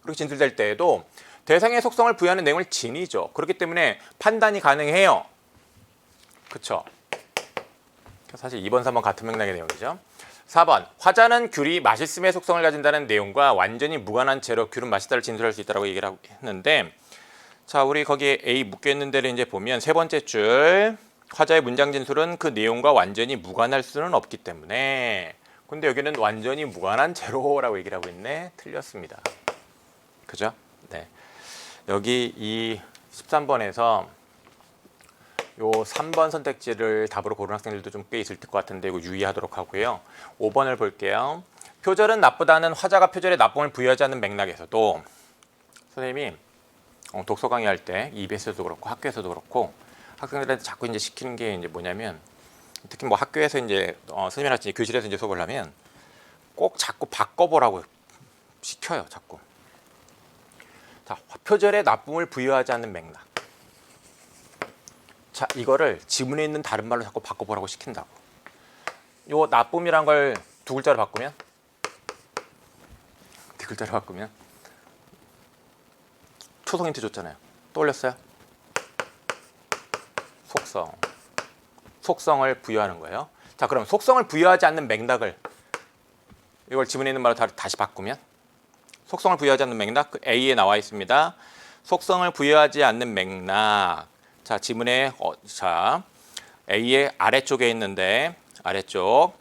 그렇게 진술될 때에도 대상의 속성을 부여하는 내용을 지니죠. 그렇기 때문에 판단이 가능해요. 그렇죠? 사실 2번, 3번 같은 맥락의 내용이죠. 4번, 화자는 귤이 맛있음의 속성을 가진다는 내용과 완전히 무관한 채로 귤은 맛있다를 진술할 수 있다고 얘기를 했는데, 자, 우리 거기에 A 묶여 있는 데를 이제 보면 세 번째 줄, 화자의 문장 진술은 그 내용과 완전히 무관할 수는 없기 때문에, 근데 여기는 완전히 무관한 채로라고 얘기를 하고 있네. 틀렸습니다. 그죠? 네. 여기 이 13번에서 요 3번 선택지를 답으로 고른 학생들도 좀 꽤 있을 것 같은데 이거 유의하도록 하고요. 5번을 볼게요. 표절은 나쁘다는 화자가 표절에 나쁨을 부여하지 않는 맥락에서도 선생님이 독서 강의할 때 EBS에서도 그렇고 학교에서도 그렇고 학생들한테 자꾸 이제 시키는 게 이제 뭐냐면 특히 뭐 학교에서 이제 선생님이랑 교실에서 이제 수업을 하면 꼭 자꾸 바꿔보라고 시켜요. 자꾸. 자, 표절에 나쁨을 부여하지 않는 맥락. 자, 이거를 지문에 있는 다른 말로 자꾸 바꿔보라고 시킨다고. 요 나쁨이란 걸 두 글자로 바꾸면 초성 힌트 줬잖아요. 떠올렸어요? 속성을 부여하는 거예요. 자, 그럼 속성을 부여하지 않는 맥락을 이걸 지문에 있는 말로 다시 바꾸면 속성을 부여하지 않는 맥락 A에 나와 있습니다. 속성을 부여하지 않는 맥락. 자, 지문에 자 A의 아래쪽에 있는데 아래쪽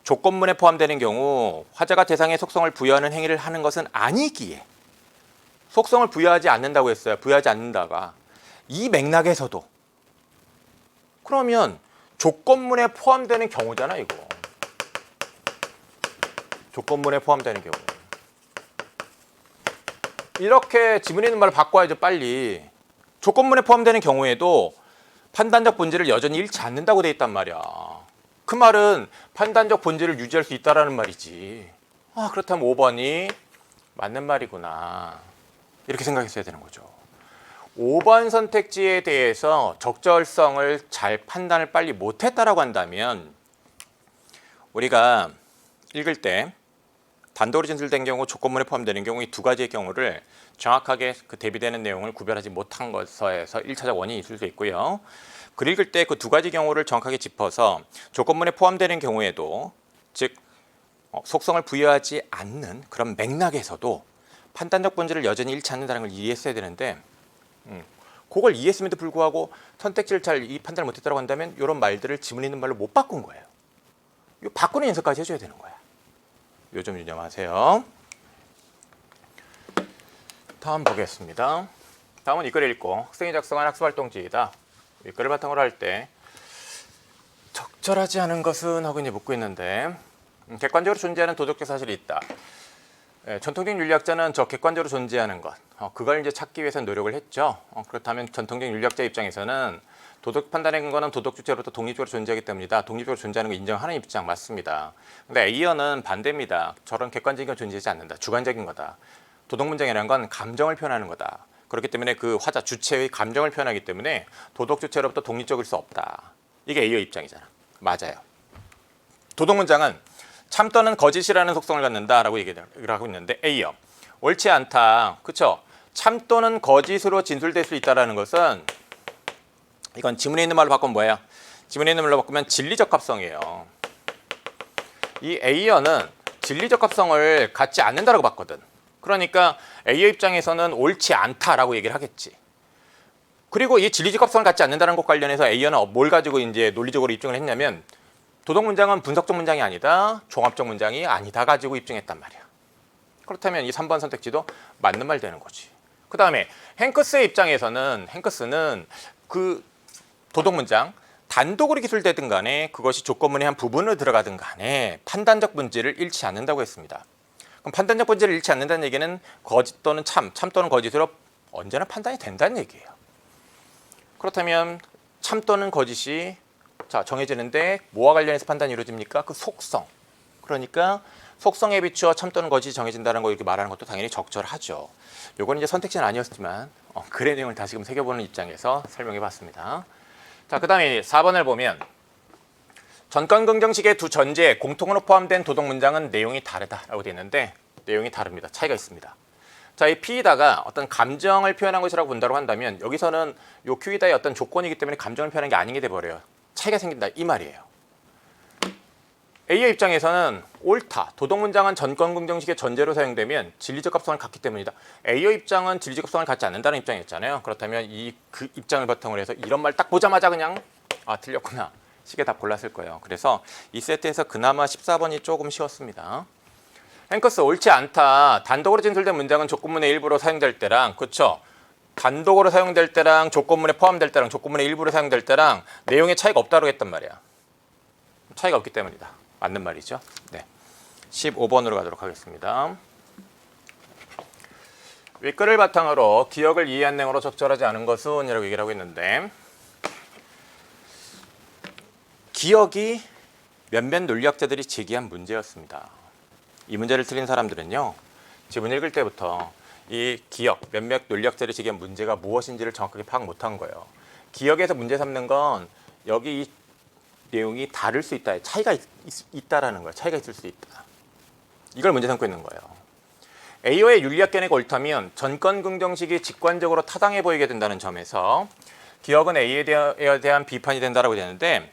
조건문에 포함되는 경우 화자가 대상의 속성을 부여하는 행위를 하는 것은 아니기에 속성을 부여하지 않는다고 했어요. 부여하지 않는다가 이 맥락에서도 그러면 조건문에 포함되는 경우잖아 이거. 조건문에 포함되는 경우 이렇게 지문에 있는 말을 바꿔야죠. 빨리. 조건문에 포함되는 경우에도 판단적 본질을 여전히 잃지 않는다고 돼 있단 말이야. 그 말은 판단적 본질을 유지할 수 있다라는 말이지. 아, 그렇다면 5번이 맞는 말이구나. 이렇게 생각했어야 되는 거죠. 5번 선택지에 대해서 적절성을 잘 판단을 빨리 못했다라고 한다면 우리가 읽을 때 단독으로 진술된 경우, 조건문에 포함되는 경우 이 두 가지의 경우를 정확하게 그 대비되는 내용을 구별하지 못한 것에서 1차적 원인이 있을 수 있고요. 글 읽을 때 그 두 가지 경우를 정확하게 짚어서 조건문에 포함되는 경우에도 즉 속성을 부여하지 않는 그런 맥락에서도 판단적 본질을 여전히 잃지 않는다는 걸 이해했어야 되는데 그걸 이해했음에도 불구하고 선택지를 잘 판단을 못했다고 한다면 이런 말들을 지문에 있는 말로 못 바꾼 거예요. 이 바꾸는 연습까지 해줘야 되는 거야. 요 점 유념하세요. 다음 보겠습니다. 다음은 이 글을 읽고 학생이 작성한 학습활동지이다. 이 글을 바탕으로 할 때 적절하지 않은 것은 하고 이제 묻고 있는데 객관적으로 존재하는 도덕적 사실이 있다. 전통적 윤리학자는 저 객관적으로 존재하는 것 그걸 이제 찾기 위해서 노력을 했죠. 그렇다면 전통적 윤리학자 입장에서는 도덕 판단의 근거는 도덕 주체로부터 독립적으로 존재하기 때문이다. 독립적으로 존재하는 걸 인정하는 입장 맞습니다. 근데 에이어는 반대입니다. 저런 객관적인 건 존재하지 않는다. 주관적인 거다. 도덕 문장이라는 건 감정을 표현하는 거다. 그렇기 때문에 그 화자 주체의 감정을 표현하기 때문에 도덕 주체로부터 독립적일 수 없다. 이게 에이어 입장이잖아. 맞아요. 도덕 문장은 참 또는 거짓이라는 속성을 갖는다라고 얘기를 하고 있는데 에이어 옳지 않다. 그렇죠? 참 또는 거짓으로 진술될 수 있다라는 것은 이건 지문에 있는 말로 바꾸면 뭐예요? 지문에 있는 말로 바꾸면 진리적 합성이에요. 이 에이어는 진리적 합성을 갖지 않는다라고 봤거든. 그러니까 A의 입장에서는 옳지 않다라고 얘기를 하겠지. 그리고 이 진리적 합성을 갖지 않는다는 것 관련해서 A는 뭘 가지고 이제 논리적으로 입증을 했냐면 도덕 문장은 분석적 문장이 아니다, 종합적 문장이 아니다 가지고 입증했단 말이야. 그렇다면 이 3번 선택지도 맞는 말 되는 거지. 그 다음에 행크스의 입장에서는 행크스는 그 도덕 문장 단독으로 기술되든 간에 그것이 조건문의 한 부분으로 들어가든 간에 판단적 본질을 잃지 않는다고 했습니다. 그럼 판단적 본질을 잃지 않는다는 얘기는 거짓 또는 참 또는 거짓으로 언제나 판단이 된다는 얘기예요. 그렇다면 참 또는 거짓이 정해지는데 뭐와 관련해서 판단이 이루어집니까? 그 속성. 그러니까 속성에 비추어 참 또는 거짓이 정해진다는 거 이렇게 말하는 것도 당연히 적절하죠. 요건 이제 선택지는 아니었지만 글의 내용을 다시금 새겨보는 입장에서 설명해 봤습니다. 자, 그 다음에 4번을 보면 전권 긍정식의 두 전제에 공통으로 포함된 도덕 문장은 내용이 다르다라고 되어 있는데 내용이 다릅니다. 차이가 있습니다. 자, 이 P이다가 어떤 감정을 표현한 것이라고 본다고 한다면 여기서는 요 Q이다의 어떤 조건이기 때문에 감정을 표현한 게 아닌 게 돼버려요. 차이가 생긴다 이 말이에요. A의 입장에서는 옳다. 도덕 문장은 전권 긍정식의 전제로 사용되면 진리적 합성을 갖기 때문이다. A의 입장은 진리적 합성을 갖지 않는다는 입장이었잖아요. 그렇다면 그 입장을 바탕으로 해서 이런 말 딱 보자마자 그냥 틀렸구나. 식의 답 골랐을 거예요. 그래서 이 세트에서 그나마 14번이 조금 쉬웠습니다. 행커스 옳지 않다. 단독으로 진술된 문장은 조건문의 일부로 사용될 때랑 그렇죠. 단독으로 사용될 때랑 조건문에 포함될 때랑 조건문의 일부로 사용될 때랑 내용의 차이가 없다고 했단 말이야. 차이가 없기 때문이다. 맞는 말이죠. 네. 15번으로 가도록 하겠습니다. 윗글을 바탕으로 기억을 이해한 내용으로 적절하지 않은 것은 이라고 얘기를 하고 있는데 기억이 몇몇 논리학자들이 제기한 문제였습니다. 이 문제를 틀린 사람들은요. 지문 읽을 때부터 이 기억, 몇몇 논리학자들이 제기한 문제가 무엇인지를 정확하게 파악 못한 거예요. 기억에서 문제 삼는 건 여기 이 내용이 다를 수 있다. 차이가 있다라는 거예요. 차이가 있을 수 있다. 이걸 문제 삼고 있는 거예요. A어의 윤리학 견해가 옳다면 전권 긍정식이 직관적으로 타당해 보이게 된다는 점에서 기억은 A에 대한 비판이 된다라고 되는데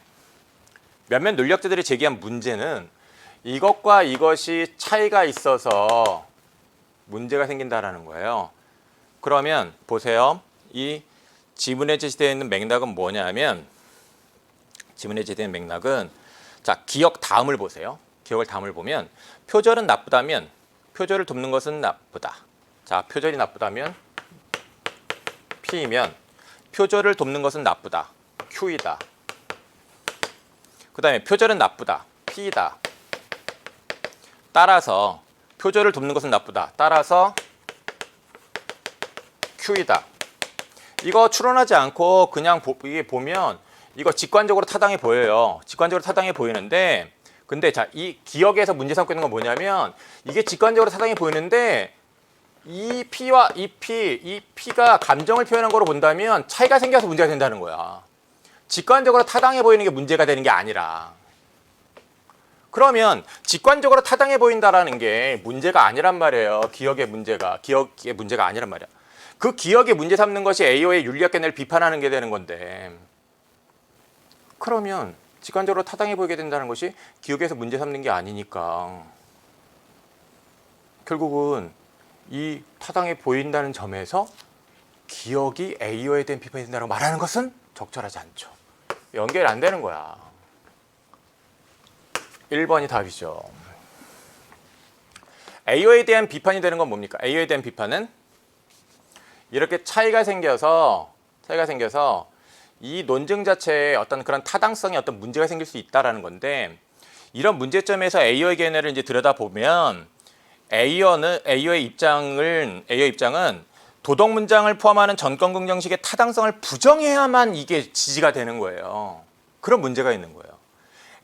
몇몇 논리학자들이 제기한 문제는 이것과 이것이 차이가 있어서 문제가 생긴다라는 거예요. 그러면 보세요. 이 지문에 제시되어 있는 맥락은 뭐냐면 지문에 제시되는 맥락은 기억 다음을 보세요. 기억을 다음을 보면 표절은 나쁘다면 표절을 돕는 것은 나쁘다. 자, 표절이 나쁘다면 P이면 표절을 돕는 것은 나쁘다. Q이다. 그 다음에 표절은 나쁘다. P이다. 따라서 표절을 돕는 것은 나쁘다. 따라서 Q이다. 이거 추론하지 않고 그냥 이게 보면 이거 직관적으로 타당해 보여요. 직관적으로 타당해 보이는데 근데 이 기억에서 문제 삼고 있는 건 뭐냐면 이게 직관적으로 타당해 보이는데 이 P와 이 P가 감정을 표현한 거로 본다면 차이가 생겨서 문제가 된다는 거야. 직관적으로 타당해 보이는 게 문제가 되는 게 아니라 그러면 직관적으로 타당해 보인다라는 게 문제가 아니란 말이에요. 기억의 문제가 아니란 말이야. 그 기억의 문제 삼는 것이 A어의 윤리학 견해를 비판하는 게 되는 건데 그러면 직관적으로 타당해 보이게 된다는 것이 기억에서 문제 삼는 게 아니니까 결국은 이 타당해 보인다는 점에서 기억이 A어에 대한 비판이 된다고 말하는 것은 적절하지 않죠. 연결이 안 되는 거야. 1번이 답이죠. A어에 대한 비판이 되는 건 뭡니까? A어에 대한 비판은 이렇게 차이가 생겨서 이 논증 자체에 어떤 그런 타당성에 어떤 문제가 생길 수 있다라는 건데 이런 문제점에서 A어의 견해를 이제 들여다보면 A어의 입장은 도덕 문장을 포함하는 전권 긍정식의 타당성을 부정해야만 이게 지지가 되는 거예요. 그런 문제가 있는 거예요.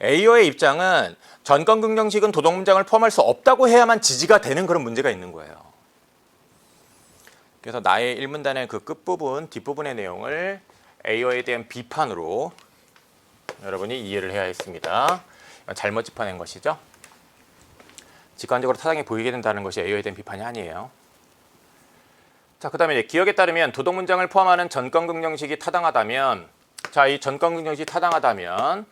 A어의 입장은 전권 긍정식은 도덕 문장을 포함할 수 없다고 해야만 지지가 되는 그런 문제가 있는 거예요. 그래서 나의 1문단의 그 끝부분, 뒷부분의 내용을 A어에 대한 비판으로 여러분이 이해를 해야 했습니다. 잘못 짚어낸 것이죠. 직관적으로 타당해 보이게 된다는 것이 A어에 대한 비판이 아니에요. 자, 그 다음에 기억에 따르면 도덕 문장을 포함하는 전권 긍정식이 타당하다면 이 전권 긍정식이 타당하다면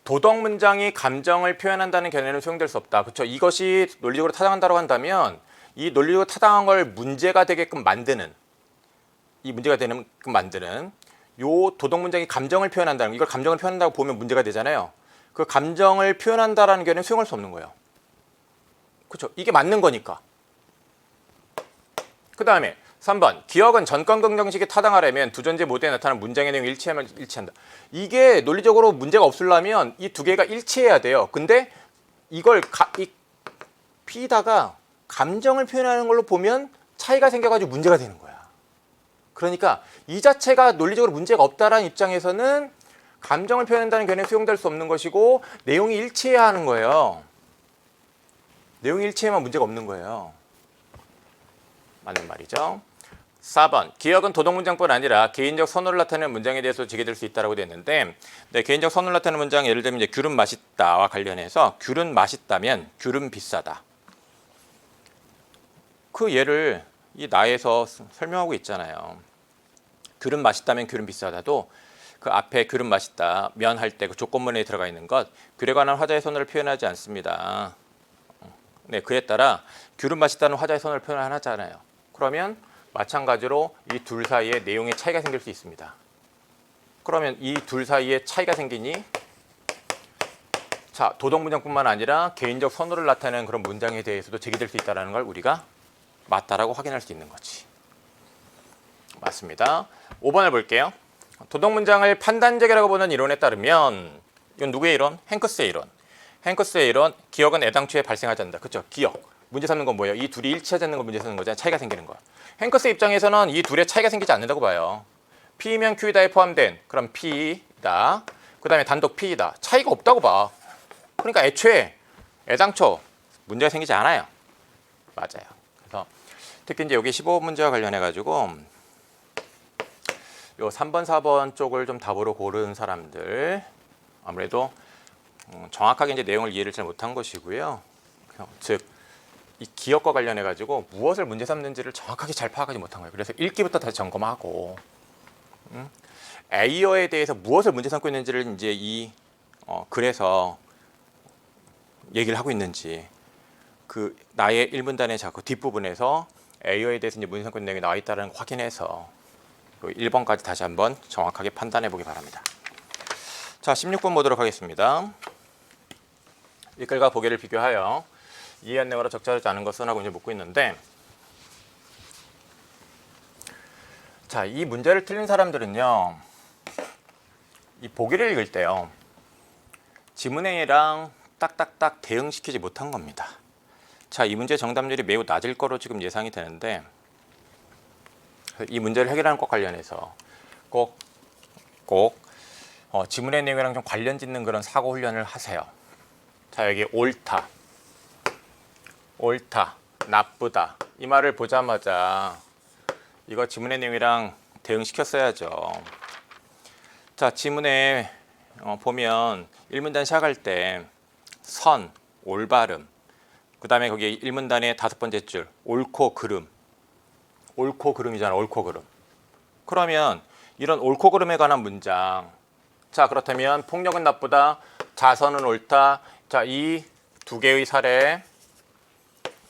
도덕 문장이 감정을 표현한다는 견해는 수용될 수 없다. 그렇죠? 이것이 논리적으로 타당한다고 한다면 이 논리적으로 타당한 걸 문제가 되게끔 만드는 요 도덕 문장이 감정을 표현한다는 거, 이걸 감정을 표현한다고 보면 문제가 되잖아요. 그 감정을 표현한다라는 견해는 수용할 수 없는 거예요. 그렇죠? 이게 맞는 거니까. 그 다음에 3번 기억은 전건경 정식에 타당하려면 두 존재 모두에 나타나는 문장의 내용이 일치하면 일치한다. 이게 논리적으로 문제가 없으려면 이 두 개가 일치해야 돼요. 근데 이걸 P다가 감정을 표현하는 걸로 보면 차이가 생겨가지고 문제가 되는 거야. 그러니까 이 자체가 논리적으로 문제가 없다라는 입장에서는 감정을 표현한다는 견해는 수용될 수 없는 것이고 내용이 일치해야 하는 거예요. 내용이 일치해야만 문제가 없는 거예요. 맞는 말이죠. 4번 기억은 도덕문장뿐 아니라 개인적 선호를 나타내는 문장에 대해서 제기될 수 있다고 되어 있는데 네, 개인적 선호를 나타내는 문장 예를 들면 이제 귤은 맛있다와 관련해서 귤은 맛있다면 귤은 비싸다. 그 예를 이 나에서 설명하고 있잖아요. 귤은 맛있다면 귤은 비싸다도 그 앞에 귤은 맛있다 면 할 때 그 조건문에 들어가 있는 것 귤에 관한 화자의 선호를 표현하지 않습니다. 네, 그에 따라 귤은 맛있다는 화자의 선호를 표현 안 하잖아요. 그러면 마찬가지로 이 둘 사이에 내용의 차이가 생길 수 있습니다. 그러면 이 둘 사이에 차이가 생기니 자 도덕문장뿐만 아니라 개인적 선호를 나타내는 그런 문장에 대해서도 제기될 수 있다는 걸 우리가 맞다라고 확인할 수 있는 거지. 맞습니다. 5번을 볼게요. 도덕문장을 판단적이라고 보는 이론에 따르면 이건 누구의 이론? 행크스의 이론. 행크스의 이론 기억은 애당초에 발생하지 않는다. 그렇죠? 기억. 문제 삼는 건 뭐예요? 이 둘이 일치하지 않는 건 문제 삼는 거잖아요. 차이가 생기는 거. 행크스 입장에서는 이 둘의 차이가 생기지 않는다고 봐요. P면 Q이다에 포함된 그럼 P다. 그 다음에 단독 P이다. 차이가 없다고 봐. 그러니까 애당초 문제가 생기지 않아요. 맞아요. 그래서 특히 이제 여기 15문제와 관련해 가지고 요 3번, 4번 쪽을 좀 답으로 고른 사람들 아무래도 정확하게 이제 내용을 이해를 잘 못한 것이고요. 즉 이 기억과 관련해 가지고 무엇을 문제 삼는지를 정확하게 잘 파악하지 못한 거예요. 그래서 읽기부터 다시 점검하고 A어에 대해서 무엇을 문제 삼고 있는지를 이제 이 글에서 얘기를 하고 있는지 그 나의 1문단의 자꾸 뒷부분에서 A어에 대해서 이제 문제 삼고 있는 내용이 나와 있다는 걸 확인해서 1번까지 다시 한번 정확하게 판단해 보기 바랍니다. 자, 16번 보도록 하겠습니다. 이 글과 보기를 비교하여 이해한 내용으로 적절하지 않은 것은 하고 이제 묻고 있는데 자, 이 문제를 틀린 사람들은요. 이 보기를 읽을 때요. 지문행이랑 딱딱딱 대응시키지 못한 겁니다. 자, 이 문제 정답률이 매우 낮을 거로 지금 예상이 되는데 이 문제를 해결하는 것과 관련해서 꼭 지문의 내용이랑 좀 관련 짓는 그런 사고 훈련을 하세요. 자, 여기 옳다, 나쁘다 이 말을 보자마자 이거 지문의 내용이랑 대응시켰어야죠. 자, 지문에 보면 1문단 시작할 때 선, 올바름 그 다음에 거기 1문단의 5번째 줄 옳고 그름 옳고 그름이잖아. 옳고 그름. 그러면 이런 옳고 그름에 관한 문장 자 그렇다면 폭력은 나쁘다 자선은 옳다. 자, 이 두 개의 사례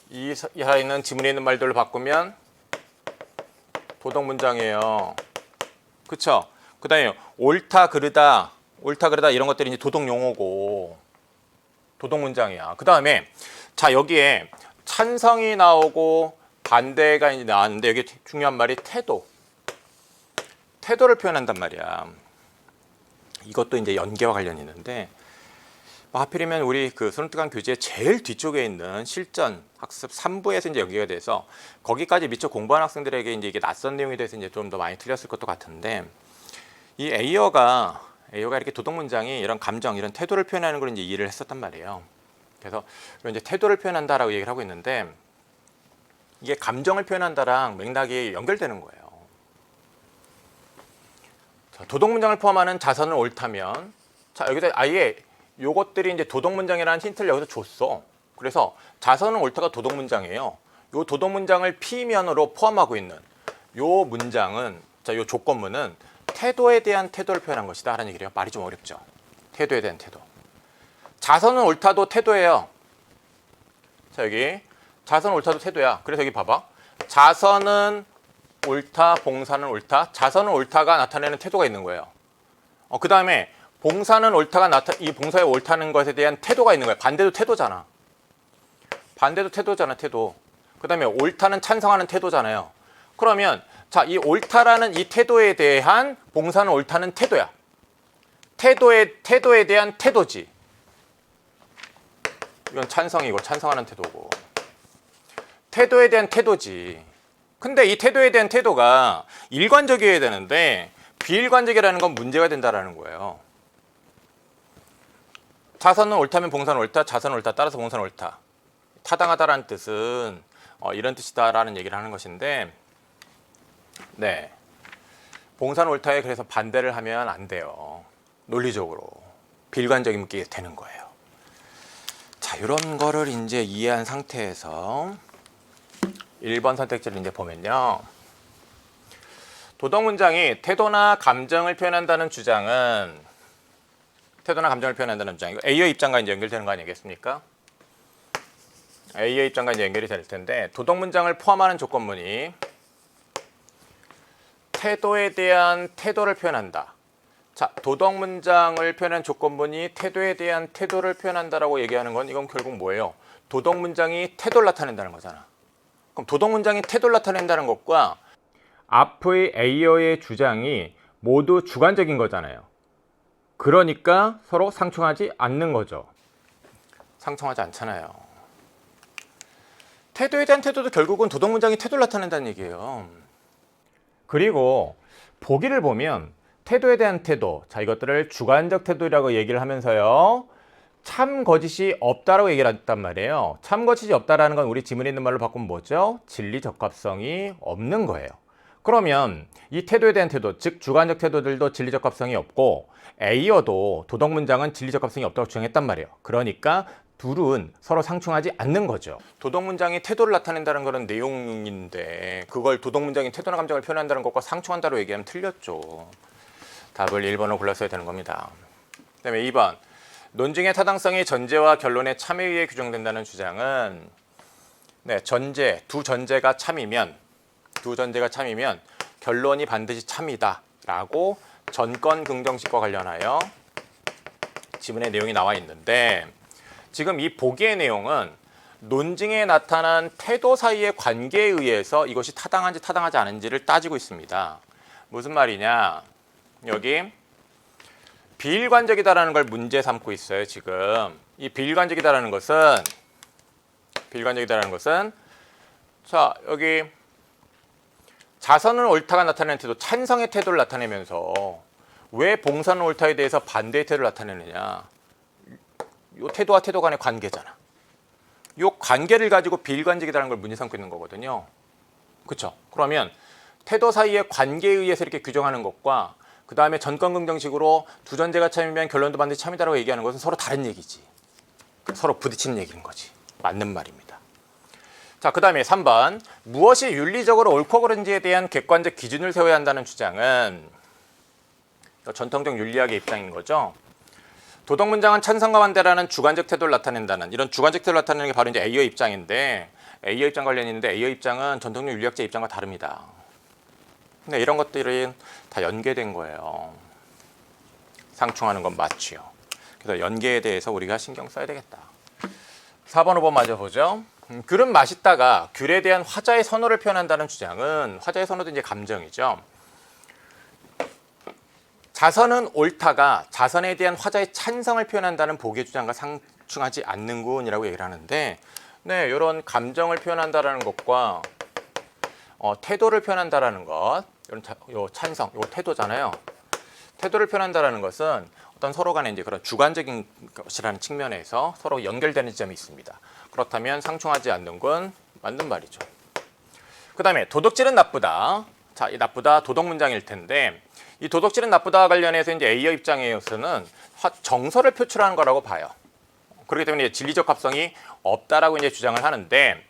이 사례는 지문에 있는 말들로 바꾸면 도덕 문장이에요. 그쵸? 그 다음에 옳다 그르다 이런 것들이 이제 도덕 용어고 도덕 문장이야. 그 다음에 자 여기에 찬성이 나오고 반대가 이제 나왔는데 여기 중요한 말이 태도를 표현한단 말이야. 이것도 이제 연계와 관련이 있는데 하필이면 우리 그 손뜨강 교재의 제일 뒤쪽에 있는 실전 학습 3부에서 이제 연계가 돼서 거기까지 미처 공부한 학생들에게 이제 이게 낯선 내용이 돼서 이제 좀 더 많이 틀렸을 것도 같은데 이 A어가 이렇게 도덕 문장이 이런 감정, 이런 태도를 표현하는 걸 이제 이해를 했었단 말이에요. 그래서 이제 태도를 표현한다라고 얘기를 하고 있는데 이게 감정을 표현한다랑 맥락이 연결되는 거예요. 자, 도덕 문장을 포함하는 자선은 옳다면 자 여기서 아예 요것들이 이제 도덕 문장이라는 힌트를 여기서 줬어. 그래서 자선은 옳다가 도덕 문장이에요. 요 도덕 문장을 P면으로 포함하고 있는 요 문장은 자 요 조건문은 태도에 대한 태도를 표현한 것이다 라는 얘기래요. 말이 좀 어렵죠. 태도에 대한 태도. 자선은 옳다도 태도예요. 자 여기 자선은 옳다도 태도야. 그래서 여기 봐봐. 자선은 옳다, 봉사는 옳다. 자선은 옳다가 나타내는 태도가 있는 거예요. 그 다음에 봉사는 옳다가 이 봉사에 옳다는 것에 대한 태도가 있는 거야. 반대도 태도잖아. 반대도 태도잖아, 태도. 그 다음에 옳다는 찬성하는 태도잖아요. 그러면 자, 이 옳다라는 이 태도에 대한 봉사는 옳다는 태도야. 태도에 대한 태도지. 이건 찬성이고 찬성하는 태도고. 태도에 대한 태도지. 근데 이 태도에 대한 태도가 일관적이어야 되는데 비일관적이라는 건 문제가 된다라는 거예요. 자선은 옳다면 봉사는 옳다, 자선은 옳다, 따라서 봉사는 옳다. 타당하다라는 뜻은 이런 뜻이다라는 얘기를 하는 것인데, 네, 봉사는 옳다에 그래서 반대를 하면 안 돼요. 논리적으로 비일관적이면 게 되는 거예요. 자, 이런 거를 이제 이해한 상태에서 1번 선택지를 이제 보면요. 도덕 문장이 태도나 감정을 표현한다는 주장은 이거 A의 입장과 이제 연결되는 거 아니겠습니까? A의 입장과 이제 연결이 될 텐데 도덕 문장을 포함하는 조건문이 태도에 대한 태도를 표현한다. 자, 도덕 문장을 표현한 조건문이 태도에 대한 태도를 표현한다라고 얘기하는 건 이건 결국 뭐예요? 도덕 문장이 태도를 나타낸다는 거잖아. 그럼 도덕 문장이 태도를 나타낸다는 것과 앞의 A어의 주장이 모두 주관적인 거잖아요. 그러니까 서로 상충하지 않는 거죠. 상충하지 않잖아요. 태도에 대한 태도도 결국은 도덕 문장이 태도를 나타낸다는 얘기예요. 그리고 보기를 보면 태도에 대한 태도, 자, 이것들을 주관적 태도라고 얘기를 하면서요, 참 거짓이 없다라고 얘기를 했단 말이에요. 참 거짓이 없다라는 건 우리 지문에 있는 말로 바꾸면 뭐죠? 진리 적합성이 없는 거예요. 그러면 이 태도에 대한 태도, 즉 주관적 태도들도 진리 적합성이 없고 A어도 도덕 문장은 진리 적합성이 없다고 주장했단 말이에요. 그러니까 둘은 서로 상충하지 않는 거죠. 도덕 문장이 태도를 나타낸다는 그런 내용인데 그걸 도덕 문장이 태도나 감정을 표현한다는 것과 상충한다고 얘기하면 틀렸죠. 답을 1번으로 골랐어야 되는 겁니다. 그 다음에 2번. 논증의 타당성이 전제와 결론의 참에 의해 규정된다는 주장은, 네, 두 전제가 참이면 결론이 반드시 참이다 라고 전권 긍정식과 관련하여 지문의 내용이 나와 있는데, 지금 이 보기의 내용은 논증에 나타난 태도 사이의 관계에 의해서 이것이 타당한지 타당하지 않은지를 따지고 있습니다. 무슨 말이냐, 여기 비일관적이다라는 걸 문제 삼고 있어요. 지금 이 비일관적이다라는 것은 자, 여기 자선은 옳다가 나타내는 태도, 찬성의 태도를 나타내면서 왜 봉사는 옳다에 대해서 반대의 태도를 나타내느냐, 이 태도와 태도 간의 관계잖아. 이 관계를 가지고 비일관적이다라는 걸 문제 삼고 있는 거거든요. 그렇죠? 그러면 태도 사이의 관계에 의해서 이렇게 규정하는 것과 그 다음에 전권 긍정식으로 두 전제가 참이면 결론도 반드시 참이다라고 얘기하는 것은 서로 다른 얘기지. 서로 부딪히는 얘기인 거지. 맞는 말입니다. 자, 그 다음에 3번. 무엇이 윤리적으로 옳고 그른지에 대한 객관적 기준을 세워야 한다는 주장은 전통적 윤리학의 입장인 거죠. 도덕 문장은 찬성과 반대라는 주관적 태도를 나타낸다는, 이런 주관적 태도를 나타내는 게 바로 이제 A의 입장인데, A의 입장 관련이 있는데 A의 입장은 전통적 윤리학자 입장과 다릅니다. 근데 이런 것들이 다 연계된 거예요. 상충하는 건 맞지요. 그래서 연계에 대해서 우리가 신경 써야 되겠다. 4번, 5번 마저 보죠. 귤은 맛있다가 귤에 대한 화자의 선호를 표현한다는 주장은, 화자의 선호도 이제 감정이죠. 자선은 옳다가 자선에 대한 화자의 찬성을 표현한다는 보기의 주장과 상충하지 않는군이라고 얘기를 하는데, 네, 이런 감정을 표현한다라는 것과 태도를 표현한다라는 것, 요 찬성, 요 태도잖아요. 태도를 표현한다라는 것은 어떤 서로 간에 이제 그런 주관적인 것이라는 측면에서 서로 연결되는 지점이 있습니다. 그렇다면 상충하지 않는 건 맞는 말이죠. 그 다음에 도덕질은 나쁘다. 자, 이 나쁘다 도덕 문장일 텐데, 이 도덕질은 나쁘다 관련해서 이제 A의 입장에서는 정서를 표출하는 거라고 봐요. 그렇기 때문에 진리적 합성이 없다라고 이제 주장을 하는데,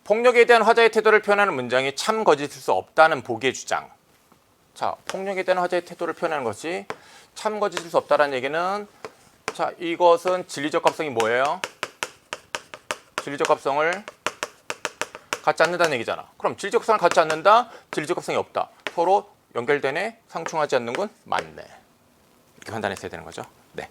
폭력에 대한 화자의 태도를 표현하는 문장이 참 거짓일 수 없다는 보기의 주장. 자, 폭력에 대한 화자의 태도를 표현하는 것이 참 거짓일 수 없다라는 얘기는, 자, 이것은 진리적 합성이 뭐예요? 진리적 합성을 갖지 않는다는 얘기잖아. 그럼 진리적 합성을 갖지 않는다, 진리적 합성이 없다. 서로 연결되네, 상충하지 않는 건 맞네. 이렇게 판단했어야 되는 거죠. 네.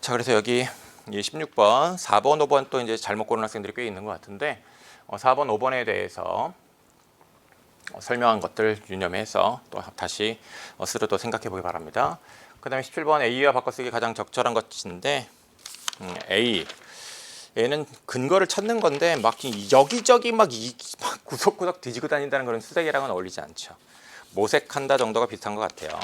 자, 그래서 여기 16번, 4번, 5번 또 이제 잘못 고른 학생들이 꽤 있는 것 같은데 4번, 5번에 대해서 설명한 것들 유념해서 또 다시 스스로 또 생각해 보기 바랍니다. 그 다음에 17번 A와 바꿔쓰기 가장 적절한 것인데 A 얘는 근거를 찾는 건데 막 여기저기 막 구석구석 뒤지고 다닌다는 그런 수색이랑은 어울리지 않죠. 모색한다 정도가 비슷한 것 같아요.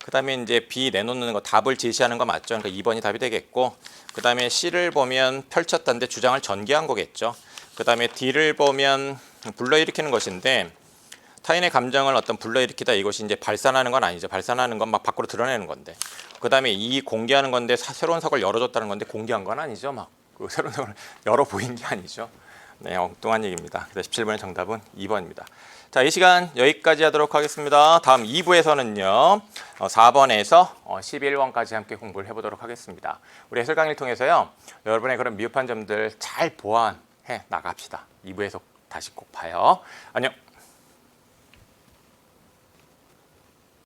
그 다음에 이제 B 내놓는 거 답을 제시하는 거 맞죠? 그러니까 2번이 답이 되겠고, 그 다음에 C를 보면 펼쳤다는데 주장을 전개한 거겠죠. 그 다음에 D를 보면 불러일으키는 것인데 타인의 감정을 어떤 불러일으키다 이것이 이제 발산하는 건 아니죠. 발산하는 건 막 밖으로 드러내는 건데. 그 다음에 이 공개하는 건데 새로운 석을 열어줬다는 건데 공개한 건 아니죠. 막 그 새로운 석을 열어 보인 게 아니죠. 네, 엉뚱한 얘기입니다. 그래서 17번의 정답은 2번입니다. 자, 이 시간 여기까지 하도록 하겠습니다. 다음 2부에서는요. 4번에서 11번까지 함께 공부를 해보도록 하겠습니다. 우리 해설 강의를 통해서요. 여러분의 그런 미흡한 점들 잘 보완해 나갑시다. 2부에서 다시 꼭 봐요. 안녕.